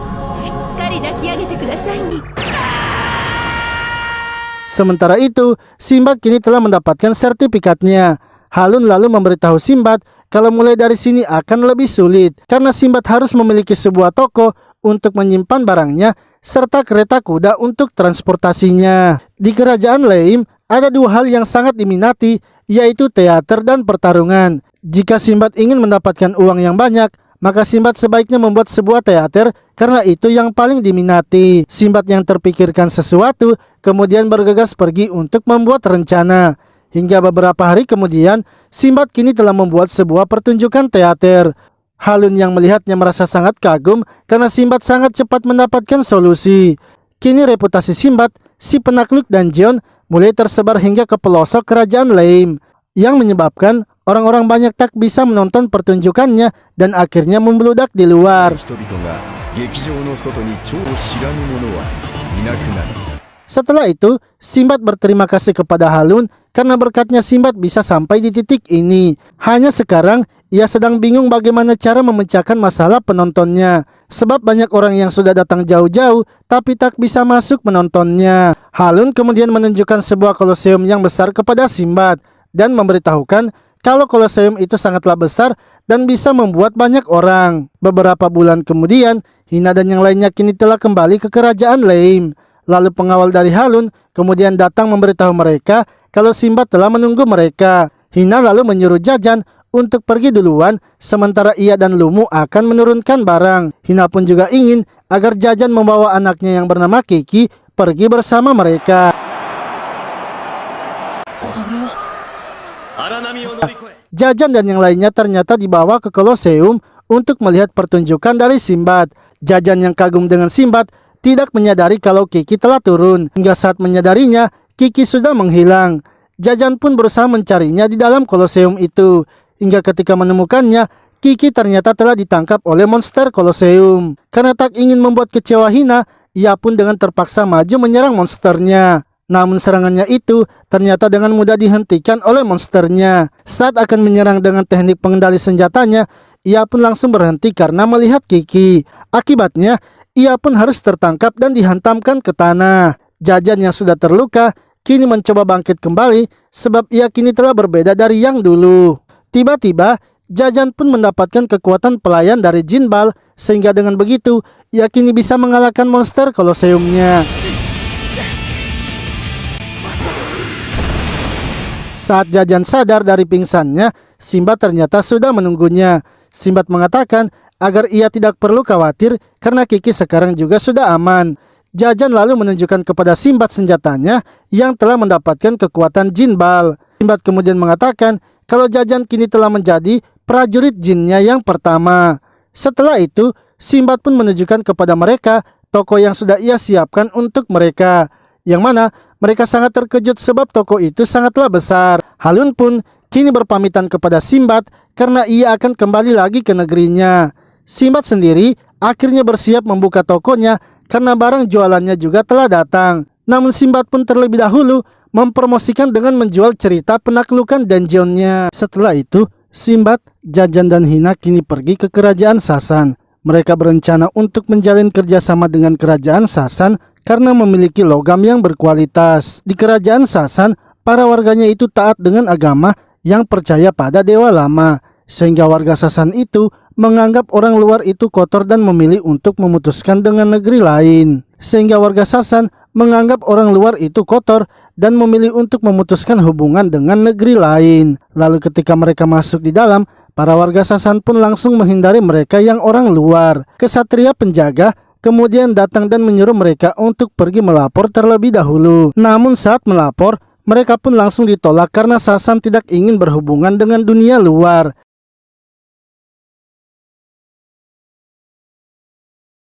Sementara itu, Sinbad kini telah mendapatkan sertifikatnya. Halun lalu memberitahu Sinbad kalau mulai dari sini akan lebih sulit karena Sinbad harus memiliki sebuah toko untuk menyimpan barangnya serta kereta kuda untuk transportasinya. Di kerajaan Leim ada 2 hal yang sangat diminati, yaitu teater dan pertarungan. Jika Sinbad ingin mendapatkan uang yang banyak, maka Sinbad sebaiknya membuat sebuah teater karena itu yang paling diminati. Sinbad yang terpikirkan sesuatu kemudian bergegas pergi untuk membuat rencana. Hingga beberapa hari kemudian, Sinbad kini telah membuat sebuah pertunjukan teater. Halun yang melihatnya merasa sangat kagum karena Sinbad sangat cepat mendapatkan solusi. Kini reputasi Sinbad, si penakluk dungeon, mulai tersebar hingga ke pelosok kerajaan Leim, yang menyebabkan orang-orang banyak tak bisa menonton pertunjukannya dan akhirnya membludak di luar. Setelah itu, Sinbad berterima kasih kepada Halun karena berkatnya Sinbad bisa sampai di titik ini. Hanya sekarang, ia sedang bingung bagaimana cara memecahkan masalah penontonnya. Sebab banyak orang yang sudah datang jauh-jauh tapi tak bisa masuk menontonnya. Halun kemudian menunjukkan sebuah koloseum yang besar kepada Sinbad dan memberitahukan kalau koloseum itu sangatlah besar dan bisa membuat banyak orang. Beberapa bulan kemudian, Hina dan yang lainnya kini telah kembali ke kerajaan Leim. Lalu pengawal dari Halun kemudian datang memberitahu mereka kalau Sinbad telah menunggu mereka. Hina lalu menyuruh Jajan untuk pergi duluan, sementara ia dan Lumu akan menurunkan barang. Hina pun juga ingin agar Jajan membawa anaknya yang bernama Kiki pergi bersama mereka. Jajan dan yang lainnya ternyata dibawa ke Koloseum untuk melihat pertunjukan dari Sinbad. Jajan yang kagum dengan Sinbad tidak menyadari kalau Kiki telah turun. Hingga saat menyadarinya, Kiki sudah menghilang. Jajan pun berusaha mencarinya di dalam Koloseum itu. Hingga ketika menemukannya, Kiki ternyata telah ditangkap oleh monster Koloseum. Karena tak ingin membuat kecewa Hina, ia pun dengan terpaksa maju menyerang monsternya. Namun serangannya itu ternyata dengan mudah dihentikan oleh monsternya. Saat akan menyerang dengan teknik pengendali senjatanya, ia pun langsung berhenti karena melihat Kiki. Akibatnya, ia pun harus tertangkap dan dihantamkan ke tanah. Jajan yang sudah terluka kini mencoba bangkit kembali sebab ia kini telah berbeda dari yang dulu. Tiba-tiba Jajan pun mendapatkan kekuatan pelayan dari Jinbal, sehingga dengan begitu ia kini bisa mengalahkan monster Koloseumnya. Saat Jajan sadar dari pingsannya, Sinbad ternyata sudah menunggunya. Sinbad mengatakan agar ia tidak perlu khawatir karena Kiki sekarang juga sudah aman. Jajan lalu menunjukkan kepada Sinbad senjatanya yang telah mendapatkan kekuatan Jinbal. Simbad kemudian mengatakan kalau Jajan kini telah menjadi prajurit jinnya yang pertama. Setelah itu, Simbad pun menunjukkan kepada mereka toko yang sudah ia siapkan untuk mereka, yang mana mereka sangat terkejut sebab toko itu sangatlah besar. Halun pun kini berpamitan kepada Simbad karena ia akan kembali lagi ke negerinya. Simbad sendiri akhirnya bersiap membuka tokonya karena barang jualannya juga telah datang. Namun Simbad pun terlebih dahulu mempromosikan dengan menjual cerita penaklukan dungeonnya. Setelah itu, Simbad, Jajan dan Hina kini pergi ke kerajaan Sasan. Mereka berencana untuk menjalin kerjasama dengan kerajaan Sasan karena memiliki logam yang berkualitas. Di kerajaan Sasan, para warganya itu taat dengan agama yang percaya pada dewa lama, sehingga warga Sasan itu menganggap orang luar itu kotor dan memilih untuk memutuskan dengan negeri lain. Sehingga warga Sasan menganggap orang luar itu kotor dan memilih untuk memutuskan hubungan dengan negeri lain. Lalu ketika mereka masuk di dalam, para warga Sasan pun langsung menghindari mereka yang orang luar. Kesatria penjaga kemudian datang dan menyuruh mereka untuk pergi melapor terlebih dahulu. Namun saat melapor, mereka pun langsung ditolak karena Sasan tidak ingin berhubungan dengan dunia luar.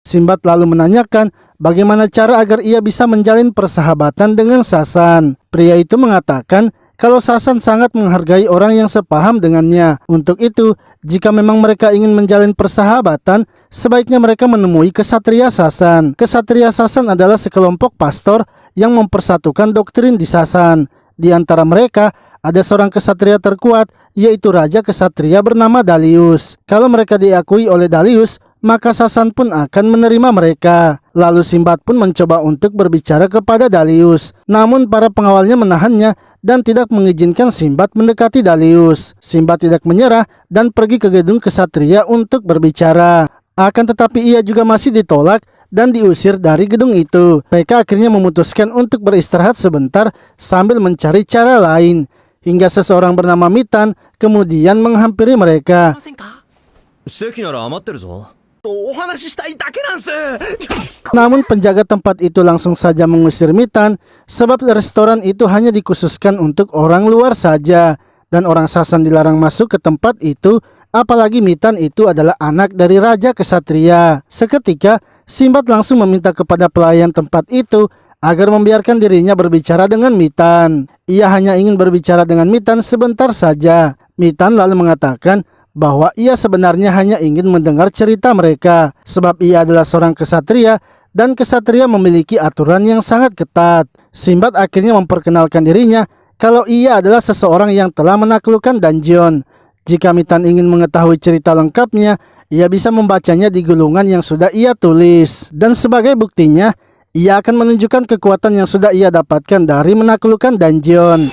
Simbad lalu menanyakan bagaimana cara agar ia bisa menjalin persahabatan dengan Sasan. Pria itu mengatakan kalau Sasan sangat menghargai orang yang sepaham dengannya. Untuk itu, jika memang mereka ingin menjalin persahabatan, sebaiknya mereka menemui kesatria Sasan. Kesatria Sasan adalah sekelompok pastor yang mempersatukan doktrin di Sasan. Di antara mereka, ada seorang kesatria terkuat, yaitu Raja Kesatria bernama Dalius. Kalau mereka diakui oleh Dalius, maka Sasan pun akan menerima mereka. Lalu Simbad pun mencoba untuk berbicara kepada Dalius. Namun para pengawalnya menahannya dan tidak mengizinkan Simbad mendekati Dalius. Simbad tidak menyerah dan pergi ke gedung kesatria untuk berbicara. Akan tetapi ia juga masih ditolak dan diusir dari gedung itu. Mereka akhirnya memutuskan untuk beristirahat sebentar sambil mencari cara lain. Hingga seseorang bernama Mitan kemudian menghampiri mereka. Namun penjaga tempat itu langsung saja mengusir Mitan sebab restoran itu hanya dikhususkan untuk orang luar saja dan orang Sasan dilarang masuk ke tempat itu, apalagi Mitan itu adalah anak dari Raja Kesatria. Seketika Simbad langsung meminta kepada pelayan tempat itu agar membiarkan dirinya berbicara dengan Mitan. Ia hanya ingin berbicara dengan Mitan sebentar saja. Mitan lalu mengatakan bahwa ia sebenarnya hanya ingin mendengar cerita mereka sebab ia adalah seorang kesatria dan kesatria memiliki aturan yang sangat ketat. Simbad akhirnya memperkenalkan dirinya kalau ia adalah seseorang yang telah menaklukkan dungeon. Jika Mitan ingin mengetahui cerita lengkapnya, ia bisa membacanya di gulungan yang sudah ia tulis. Dan sebagai buktinya, ia akan menunjukkan kekuatan yang sudah ia dapatkan dari menaklukkan dungeon.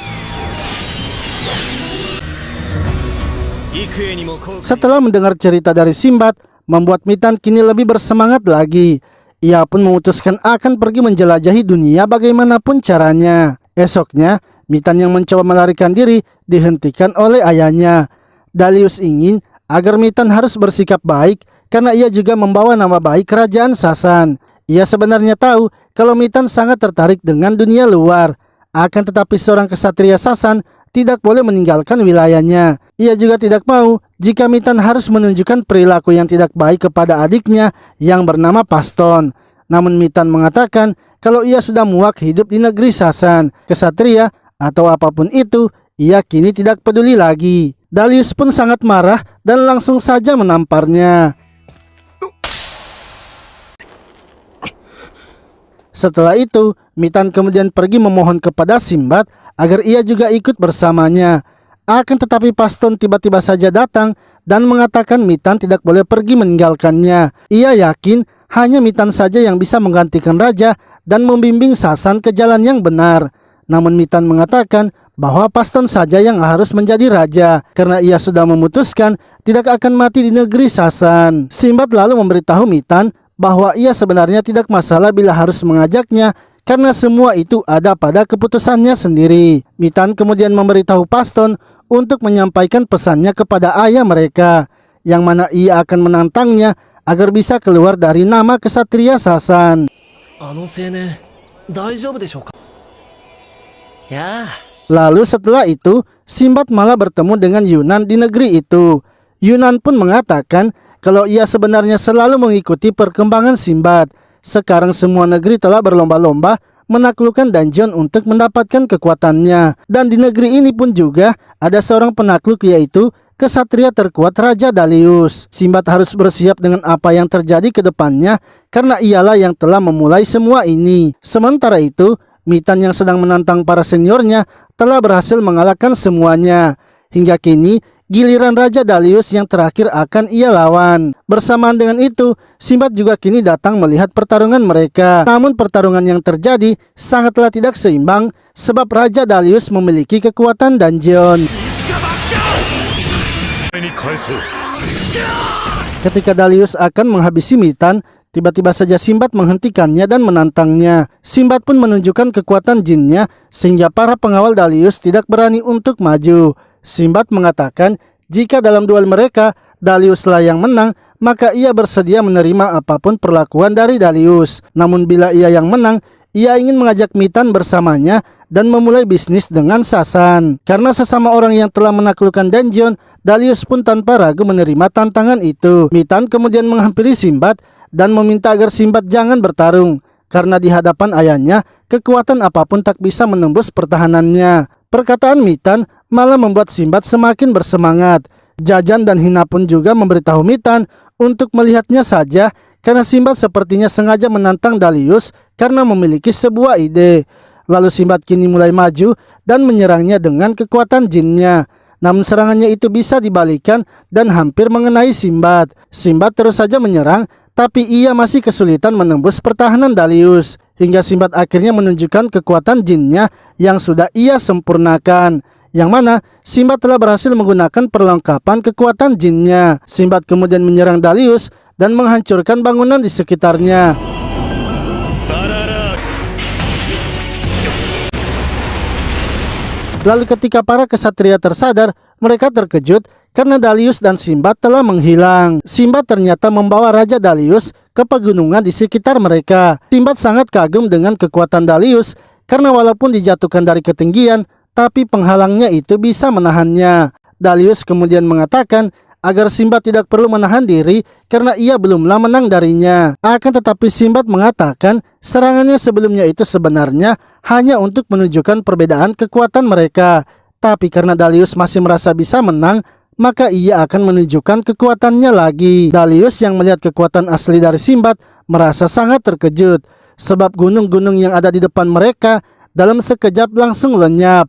Setelah mendengar cerita dari Simbad, membuat Mitan kini lebih bersemangat lagi. Ia pun memutuskan akan pergi menjelajahi dunia bagaimanapun caranya. Esoknya, Mitan yang mencoba melarikan diri dihentikan oleh ayahnya. Dalius ingin agar Mitan harus bersikap baik karena ia juga membawa nama baik kerajaan Sasan. Ia sebenarnya tahu kalau Mitan sangat tertarik dengan dunia luar. Akan tetapi seorang kesatria Sasan tidak boleh meninggalkan wilayahnya. Ia juga tidak mau jika Mitan harus menunjukkan perilaku yang tidak baik kepada adiknya yang bernama Paston. Namun Mitan mengatakan kalau ia sudah muak hidup di negeri Sasan, kesatria atau apapun itu, ia kini tidak peduli lagi. Dalius pun sangat marah dan langsung saja menamparnya. Setelah itu, Mitan kemudian pergi memohon kepada Simbad agar ia juga ikut bersamanya. Akan tetapi Paston tiba-tiba saja datang dan mengatakan Mitan tidak boleh pergi meninggalkannya. Ia yakin hanya Mitan saja yang bisa menggantikan raja dan membimbing Sasan ke jalan yang benar. Namun Mitan mengatakan bahwa Paston saja yang harus menjadi raja karena ia sudah memutuskan tidak akan mati di negeri Sasan. Simbad lalu memberitahu Mitan bahwa ia sebenarnya tidak masalah bila harus mengajaknya karena semua itu ada pada keputusannya sendiri. Mitan kemudian memberitahu Paston untuk menyampaikan pesannya kepada ayah mereka, yang mana ia akan menantangnya agar bisa keluar dari nama kesatria Sasan. Lalu setelah itu, Sinbad malah bertemu dengan Yunan di negeri itu. Yunan pun mengatakan kalau ia sebenarnya selalu mengikuti perkembangan Sinbad. Sekarang semua negeri telah berlomba-lomba menaklukkan Dungeon untuk mendapatkan kekuatannya. Dan di negeri ini pun juga ada seorang penakluk, yaitu kesatria terkuat Raja Dalius. Sinbad harus bersiap dengan apa yang terjadi ke depannya karena ialah yang telah memulai semua ini. Sementara itu, Mitan yang sedang menantang para seniornya telah berhasil mengalahkan semuanya. Hingga kini, giliran Raja Dalius yang terakhir akan ia lawan. Bersamaan dengan itu, Sinbad juga kini datang melihat pertarungan mereka. Namun pertarungan yang terjadi sangatlah tidak seimbang sebab Raja Dalius memiliki kekuatan Dungeon. Ketika Dalius akan menghabisi Mitan, tiba-tiba saja Sinbad menghentikannya dan menantangnya. Sinbad pun menunjukkan kekuatan jinnya sehingga para pengawal Dalius tidak berani untuk maju. Sinbad mengatakan jika dalam duel mereka Daliuslah yang menang, maka ia bersedia menerima apapun perlakuan dari Dalius. Namun bila ia yang menang, ia ingin mengajak Mitan bersamanya dan memulai bisnis dengan Sasan. Karena sesama orang yang telah menaklukkan Dungeon, Dalius pun tanpa ragu menerima tantangan itu. Mitan kemudian menghampiri Sinbad dan meminta agar Sinbad jangan bertarung, karena di hadapan ayahnya, kekuatan apapun tak bisa menembus pertahanannya. Perkataan Mitan malah membuat Sinbad semakin bersemangat. Jajan dan Hina pun juga memberitahu Mitan untuk melihatnya saja, karena Sinbad sepertinya sengaja menantang Dalius karena memiliki sebuah ide. Lalu Sinbad kini mulai maju dan menyerangnya dengan kekuatan jinnya. Namun serangannya itu bisa dibalikan dan hampir mengenai Sinbad. Sinbad terus saja menyerang, tapi ia masih kesulitan menembus pertahanan Dalius. Hingga Sinbad akhirnya menunjukkan kekuatan jinnya yang sudah ia sempurnakan. Yang mana Sinbad telah berhasil menggunakan perlengkapan kekuatan jinnya. Sinbad kemudian menyerang Dalius dan menghancurkan bangunan di sekitarnya. Lalu ketika para kesatria tersadar, mereka terkejut karena Dalius dan Sinbad telah menghilang. Sinbad ternyata membawa Raja Dalius ke pegunungan di sekitar mereka. Sinbad sangat kagum dengan kekuatan Dalius karena walaupun dijatuhkan dari ketinggian, tapi penghalangnya itu bisa menahannya. Dalius kemudian mengatakan agar Sinbad tidak perlu menahan diri karena ia belumlah menang darinya. Akan tetapi Sinbad mengatakan serangannya sebelumnya itu sebenarnya hanya untuk menunjukkan perbedaan kekuatan mereka. Tapi karena Dalius masih merasa bisa menang, maka ia akan menunjukkan kekuatannya lagi. Dalius yang melihat kekuatan asli dari Sinbad merasa sangat terkejut, sebab gunung-gunung yang ada di depan mereka dalam sekejap langsung lenyap.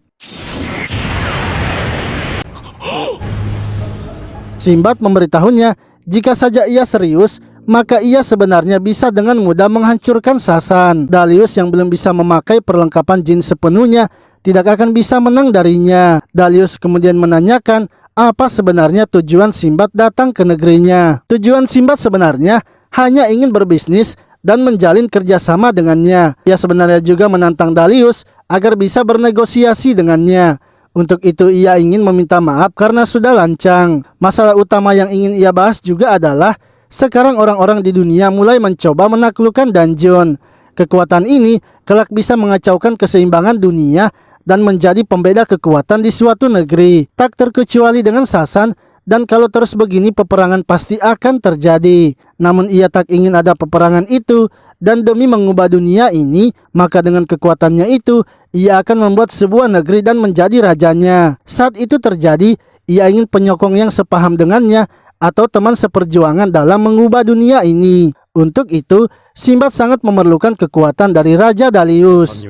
Sinbad memberitahunya jika saja ia serius, maka ia sebenarnya bisa dengan mudah menghancurkan Sasan. Dalius yang belum bisa memakai perlengkapan jin sepenuhnya tidak akan bisa menang darinya. Dalius kemudian menanyakan apa sebenarnya tujuan Sinbad datang ke negerinya. Tujuan Sinbad sebenarnya hanya ingin berbisnis dan menjalin kerjasama dengannya. Ia sebenarnya juga menantang Dalius agar bisa bernegosiasi dengannya. Untuk itu ia ingin meminta maaf karena sudah lancang. Masalah utama yang ingin ia bahas juga adalah sekarang orang-orang di dunia mulai mencoba menaklukkan Dungeon. Kekuatan ini kelak bisa mengacaukan keseimbangan dunia dan menjadi pembeda kekuatan di suatu negeri. Tak terkecuali dengan Sasan, dan kalau terus begini peperangan pasti akan terjadi. Namun ia tak ingin ada peperangan itu, dan demi mengubah dunia ini, maka dengan kekuatannya itu, ia akan membuat sebuah negeri dan menjadi rajanya. Saat itu terjadi, ia ingin penyokong yang sepaham dengannya, atau teman seperjuangan dalam mengubah dunia ini. Untuk itu, Sinbad sangat memerlukan kekuatan dari Raja Dalius.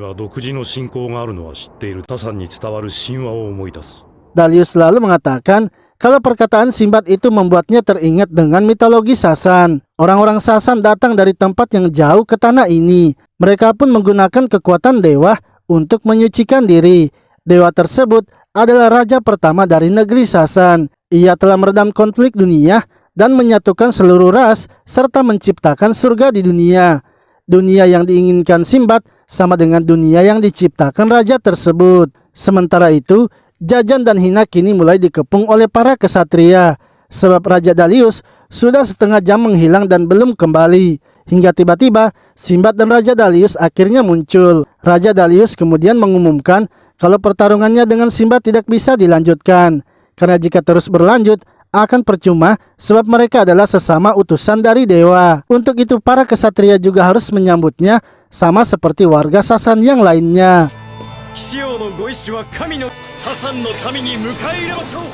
Dalius lalu mengatakan kalau perkataan Sinbad itu membuatnya teringat dengan mitologi Sasan. Orang-orang Sasan datang dari tempat yang jauh ke tanah ini. Mereka pun menggunakan kekuatan dewa untuk menyucikan diri. Dewa tersebut adalah raja pertama dari negeri Sasan. Ia telah meredam konflik dunia dan menyatukan seluruh ras serta menciptakan surga di dunia. Dunia yang diinginkan Sinbad sama dengan dunia yang diciptakan raja tersebut. Sementara itu, Jajan dan Hina kini mulai dikepung oleh para kesatria, sebab Raja Dalius sudah setengah jam menghilang dan belum kembali. Hingga tiba-tiba Sinbad dan Raja Dalius akhirnya muncul. Raja Dalius kemudian mengumumkan kalau pertarungannya dengan Simbad tidak bisa dilanjutkan. Karena jika terus berlanjut, akan percuma sebab mereka adalah sesama utusan dari dewa. Untuk itu para kesatria juga harus menyambutnya sama seperti warga Sasan yang lainnya.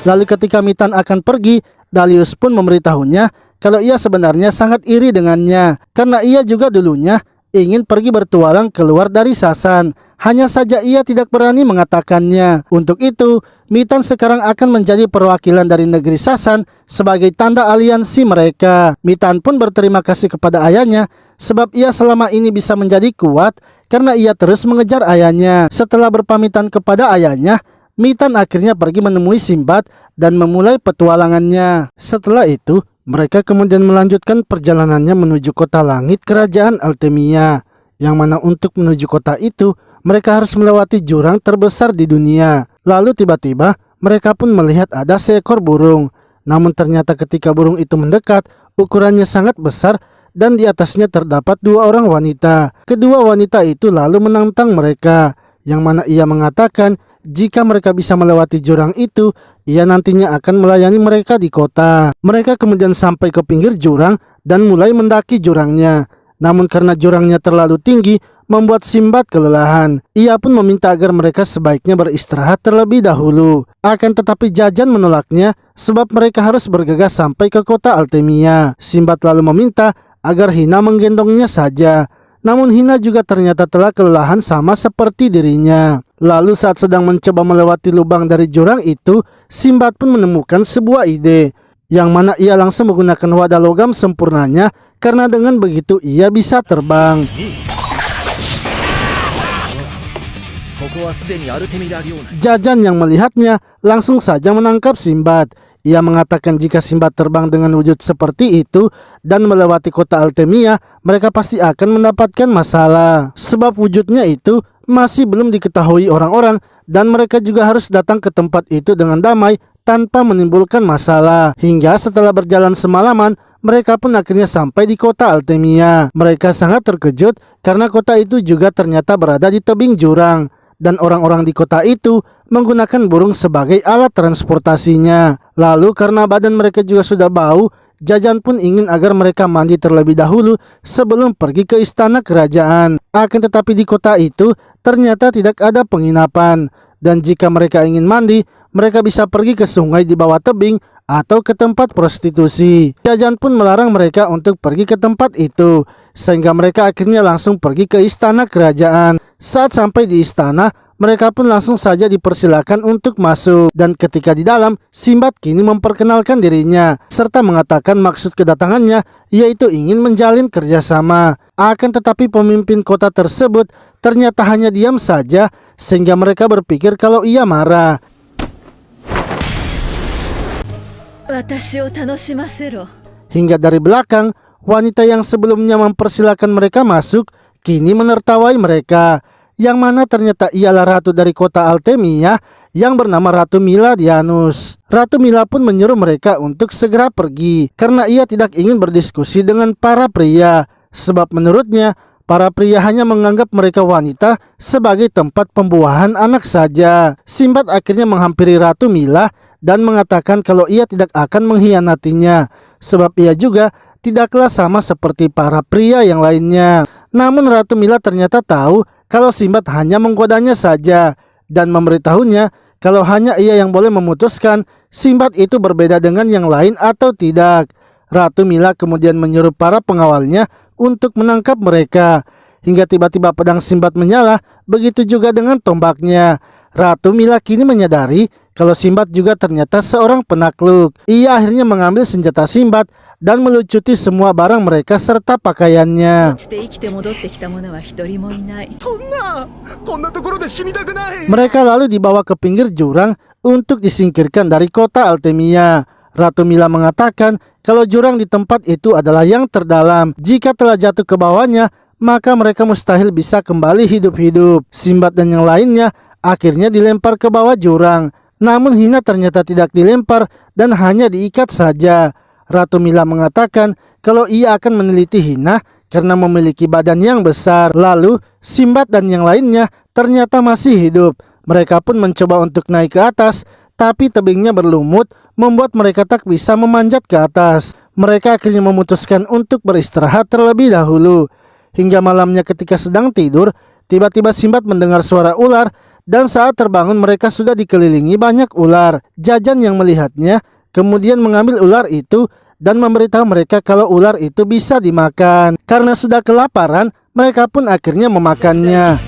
Lalu ketika Mitan akan pergi, Dalius pun memberitahunya kalau ia sebenarnya sangat iri dengannya karena ia juga dulunya ingin pergi bertualang keluar dari Sasan. Hanya saja ia tidak berani mengatakannya. Untuk itu, Mitan sekarang akan menjadi perwakilan dari negeri Sasan sebagai tanda aliansi mereka. Mitan pun berterima kasih kepada ayahnya sebab ia selama ini bisa menjadi kuat karena ia terus mengejar ayahnya. Setelah berpamitan kepada ayahnya, Mitan akhirnya pergi menemui Simbad dan memulai petualangannya. Setelah itu, mereka kemudian melanjutkan perjalanannya menuju kota langit kerajaan Altemia, yang mana untuk menuju kota itu mereka harus melewati jurang terbesar di dunia. Lalu tiba-tiba mereka pun melihat ada seekor burung. Namun ternyata ketika burung itu mendekat, ukurannya sangat besar dan di atasnya terdapat dua orang wanita. Kedua wanita itu lalu menantang mereka, yang mana ia mengatakan jika mereka bisa melewati jurang itu, ia nantinya akan melayani mereka di kota. Mereka kemudian sampai ke pinggir jurang dan mulai mendaki jurangnya. Namun karena jurangnya terlalu tinggi, membuat Simbad kelelahan. Ia pun meminta agar mereka sebaiknya beristirahat terlebih dahulu. Akan tetapi Jajan menolaknya sebab mereka harus bergegas sampai ke kota Altemia. Simbad lalu meminta agar Hina menggendongnya saja. Namun Hina juga ternyata telah kelelahan sama seperti dirinya. Lalu saat sedang mencoba melewati lubang dari jurang itu, Simbad pun menemukan sebuah ide, yang mana ia langsung menggunakan wadah logam sempurnanya karena dengan begitu ia bisa terbang. Jajan yang melihatnya langsung saja menangkap Simbad. Ia mengatakan jika Simbad terbang dengan wujud seperti itu dan melewati kota Altemia, mereka pasti akan mendapatkan masalah. Sebab wujudnya itu masih belum diketahui orang-orang dan mereka juga harus datang ke tempat itu dengan damai tanpa menimbulkan masalah. Hingga setelah berjalan semalaman, mereka pun akhirnya sampai di kota Altemia. Mereka sangat terkejut karena kota itu juga ternyata berada di tebing jurang. Dan orang-orang di kota itu menggunakan burung sebagai alat transportasinya. Lalu karena badan mereka juga sudah bau, Jajan pun ingin agar mereka mandi terlebih dahulu sebelum pergi ke istana kerajaan. Akan tetapi di kota itu ternyata tidak ada penginapan. Dan jika mereka ingin mandi, mereka bisa pergi ke sungai di bawah tebing atau ke tempat prostitusi. Jajan pun melarang mereka untuk pergi ke tempat itu, sehingga mereka akhirnya langsung pergi ke istana kerajaan. Saat sampai di istana, mereka pun langsung saja dipersilakan untuk masuk. Dan ketika di dalam, Simbad kini memperkenalkan dirinya serta mengatakan maksud kedatangannya yaitu ingin menjalin kerjasama. Akan tetapi pemimpin kota tersebut ternyata hanya diam saja sehingga mereka berpikir kalau ia marah. Hingga dari belakang, wanita yang sebelumnya mempersilahkan mereka masuk kini menertawai mereka, yang mana ternyata ialah ratu dari kota Altemia yang bernama Ratu Miladianus. Ratu Mila pun menyuruh mereka untuk segera pergi karena ia tidak ingin berdiskusi dengan para pria, sebab menurutnya para pria hanya menganggap mereka wanita sebagai tempat pembuahan anak saja. Simbad akhirnya menghampiri Ratu Mila dan mengatakan kalau ia tidak akan mengkhianatinya, sebab ia juga tidaklah sama seperti para pria yang lainnya. Namun Ratu Mila ternyata tahu kalau Simbad hanya menggodanya saja dan memberitahunya kalau hanya ia yang boleh memutuskan Simbad itu berbeda dengan yang lain atau tidak. Ratu Mila kemudian menyuruh para pengawalnya untuk menangkap mereka. Hingga tiba-tiba pedang Simbad menyala, begitu juga dengan tombaknya. Ratu Mila kini menyadari kalau Simbad juga ternyata seorang penakluk. Ia akhirnya mengambil senjata Simbad dan melucuti semua barang mereka serta pakaiannya. Mereka lalu dibawa ke pinggir jurang untuk disingkirkan dari kota Altemia. Ratu Mila mengatakan kalau jurang di tempat itu adalah yang terdalam. Jika telah jatuh ke bawahnya, maka mereka mustahil bisa kembali hidup-hidup. Simbad dan yang lainnya akhirnya dilempar ke bawah jurang. Namun Hina ternyata tidak dilempar dan hanya diikat saja. Ratu Mila mengatakan kalau ia akan meneliti Hina karena memiliki badan yang besar. Lalu Simbad dan yang lainnya ternyata masih hidup. Mereka pun mencoba untuk naik ke atas, tapi tebingnya berlumut membuat mereka tak bisa memanjat ke atas. Mereka akhirnya memutuskan untuk beristirahat terlebih dahulu. Hingga malamnya ketika sedang tidur, tiba-tiba Sinbad mendengar suara ular dan saat terbangun mereka sudah dikelilingi banyak ular. Jajan yang melihatnya kemudian mengambil ular itu dan memberitahu mereka kalau ular itu bisa dimakan. Karena sudah kelaparan, mereka pun akhirnya memakannya.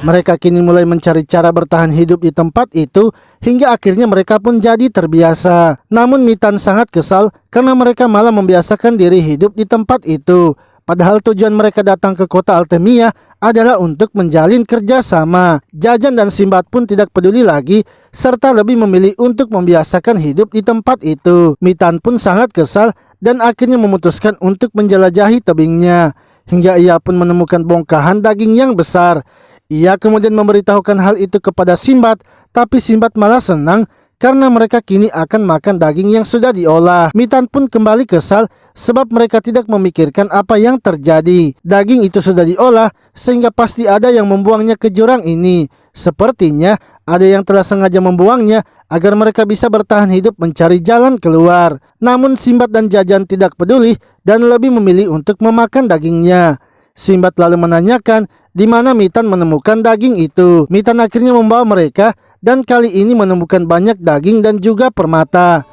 Mereka kini mulai mencari cara bertahan hidup di tempat itu hingga akhirnya mereka pun jadi terbiasa. Namun Mitan sangat kesal karena mereka malah membiasakan diri hidup di tempat itu. Padahal tujuan mereka datang ke kota Altemia adalah untuk menjalin kerjasama. Jajan dan Sinbad pun tidak peduli lagi serta lebih memilih untuk membiasakan hidup di tempat itu. Mitan pun sangat kesal dan akhirnya memutuskan untuk menjelajahi tebingnya. Hingga ia pun menemukan bongkahan daging yang besar. Ia kemudian memberitahukan hal itu kepada Sinbad, tapi Sinbad malah senang karena mereka kini akan makan daging yang sudah diolah. Mitan pun kembali kesal sebab mereka tidak memikirkan apa yang terjadi. Daging itu sudah diolah sehingga pasti ada yang membuangnya ke jurang ini. Sepertinya ada yang telah sengaja membuangnya agar mereka bisa bertahan hidup mencari jalan keluar. Namun Sinbad dan Jajan tidak peduli dan lebih memilih untuk memakan dagingnya. Sinbad lalu menanyakan di mana Mitan menemukan daging itu. Mitan akhirnya membawa mereka dan kali ini menemukan banyak daging dan juga permata.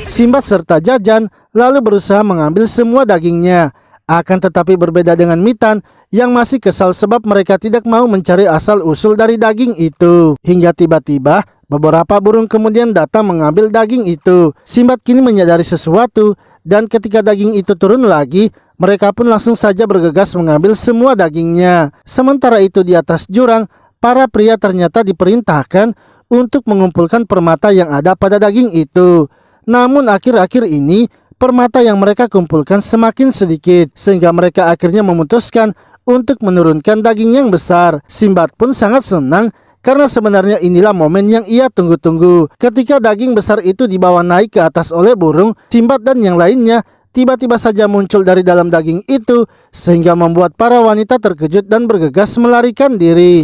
Sinbad serta Jajan lalu berusaha mengambil semua dagingnya. Akan tetapi berbeda dengan Mitan yang masih kesal sebab mereka tidak mau mencari asal-usul dari daging itu. Hingga tiba-tiba beberapa burung kemudian datang mengambil daging itu. Sinbad kini menyadari sesuatu dan ketika daging itu turun lagi, mereka pun langsung saja bergegas mengambil semua dagingnya. Sementara itu di atas jurang, para pria ternyata diperintahkan untuk mengumpulkan permata yang ada pada daging itu. Namun akhir-akhir ini, permata yang mereka kumpulkan semakin sedikit, sehingga mereka akhirnya memutuskan untuk menurunkan daging yang besar. Sinbad pun sangat senang karena sebenarnya inilah momen yang ia tunggu-tunggu. Ketika daging besar itu dibawa naik ke atas oleh burung, Sinbad dan yang lainnya tiba-tiba saja muncul dari dalam daging itu sehingga membuat para wanita terkejut dan bergegas melarikan diri.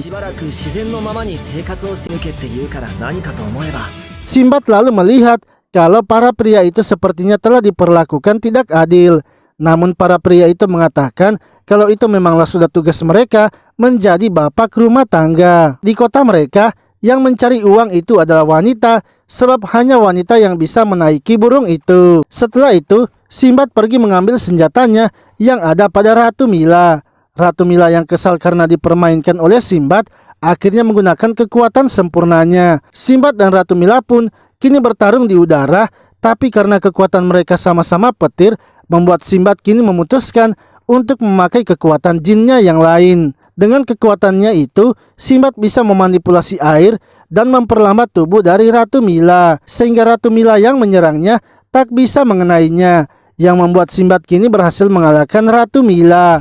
Sinbad lalu melihat kalau para pria itu sepertinya telah diperlakukan tidak adil. Namun para pria itu mengatakan kalau itu memanglah sudah tugas mereka menjadi bapak rumah tangga. Di kota mereka, yang mencari uang itu adalah wanita, sebab hanya wanita yang bisa menaiki burung itu. Setelah itu, Sinbad pergi mengambil senjatanya yang ada pada Ratu Mila. Ratu Mila yang kesal karena dipermainkan oleh Sinbad, akhirnya menggunakan kekuatan sempurnanya. Sinbad dan Ratu Mila pun kini bertarung di udara, tapi karena kekuatan mereka sama-sama petir, membuat Sinbad kini memutuskan untuk memakai kekuatan jinnya yang lain. Dengan kekuatannya itu, Sinbad bisa memanipulasi air dan memperlambat tubuh dari Ratu Mila, sehingga Ratu Mila yang menyerangnya tak bisa mengenainya, yang membuat Sinbad kini berhasil mengalahkan Ratu Mila.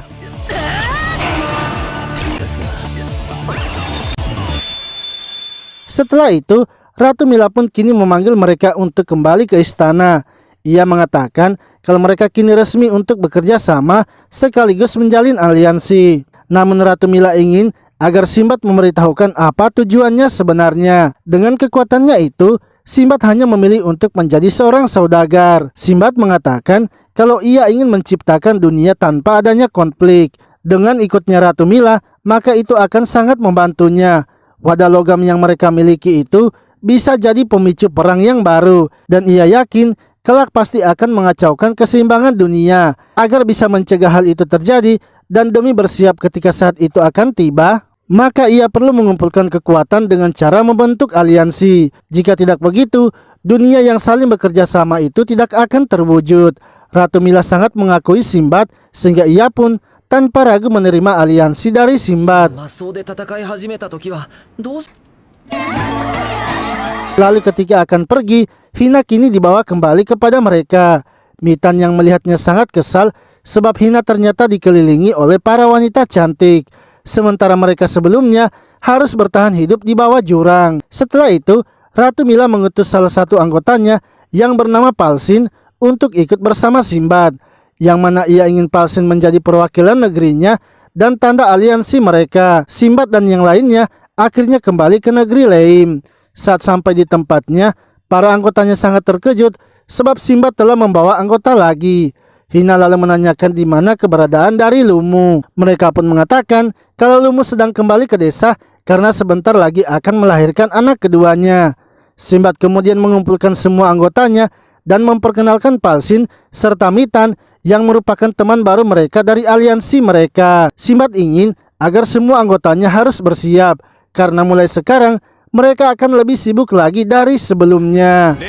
Setelah itu, Ratu Mila pun kini memanggil mereka untuk kembali ke istana. Ia mengatakan kalau mereka kini resmi untuk bekerja sama sekaligus menjalin aliansi. Namun Ratu Mila ingin agar Sinbad memberitahukan apa tujuannya sebenarnya. Dengan kekuatannya itu, Sinbad hanya memilih untuk menjadi seorang saudagar. Sinbad mengatakan kalau ia ingin menciptakan dunia tanpa adanya konflik. Dengan ikutnya Ratu Mila, maka itu akan sangat membantunya. Wadah logam yang mereka miliki itu bisa jadi pemicu perang yang baru, dan ia yakin kelak pasti akan mengacaukan keseimbangan dunia. Agar bisa mencegah hal itu terjadi dan demi bersiap ketika saat itu akan tiba, maka ia perlu mengumpulkan kekuatan dengan cara membentuk aliansi. Jika tidak begitu, dunia yang saling bekerja sama itu tidak akan terwujud. Ratu Mila sangat mengakui Sinbad sehingga ia pun tanpa ragu menerima aliansi dari Sinbad. Lalu ketika akan pergi, Hina kini dibawa kembali kepada mereka. Mitan yang melihatnya sangat kesal sebab Hina ternyata dikelilingi oleh para wanita cantik. Sementara mereka sebelumnya harus bertahan hidup di bawah jurang. Setelah itu, Ratu Mila mengutus salah satu anggotanya yang bernama Palsin untuk ikut bersama Sinbad. yang mana ia ingin Palsin menjadi perwakilan negerinya dan tanda aliansi mereka. Simbad dan yang lainnya akhirnya kembali ke negeri Leim. Saat sampai di tempatnya, para anggotanya sangat terkejut sebab Simbad telah membawa anggota lagi. Hina lalu menanyakan di mana keberadaan dari Lumu. Mereka pun mengatakan kalau Lumu sedang kembali ke desa karena sebentar lagi akan melahirkan anak keduanya. Simbad kemudian mengumpulkan semua anggotanya dan memperkenalkan Palsin serta Mitan yang merupakan teman baru mereka dari aliansi mereka. Simbad ingin agar semua anggotanya harus bersiap karena mulai sekarang mereka akan lebih sibuk lagi dari sebelumnya.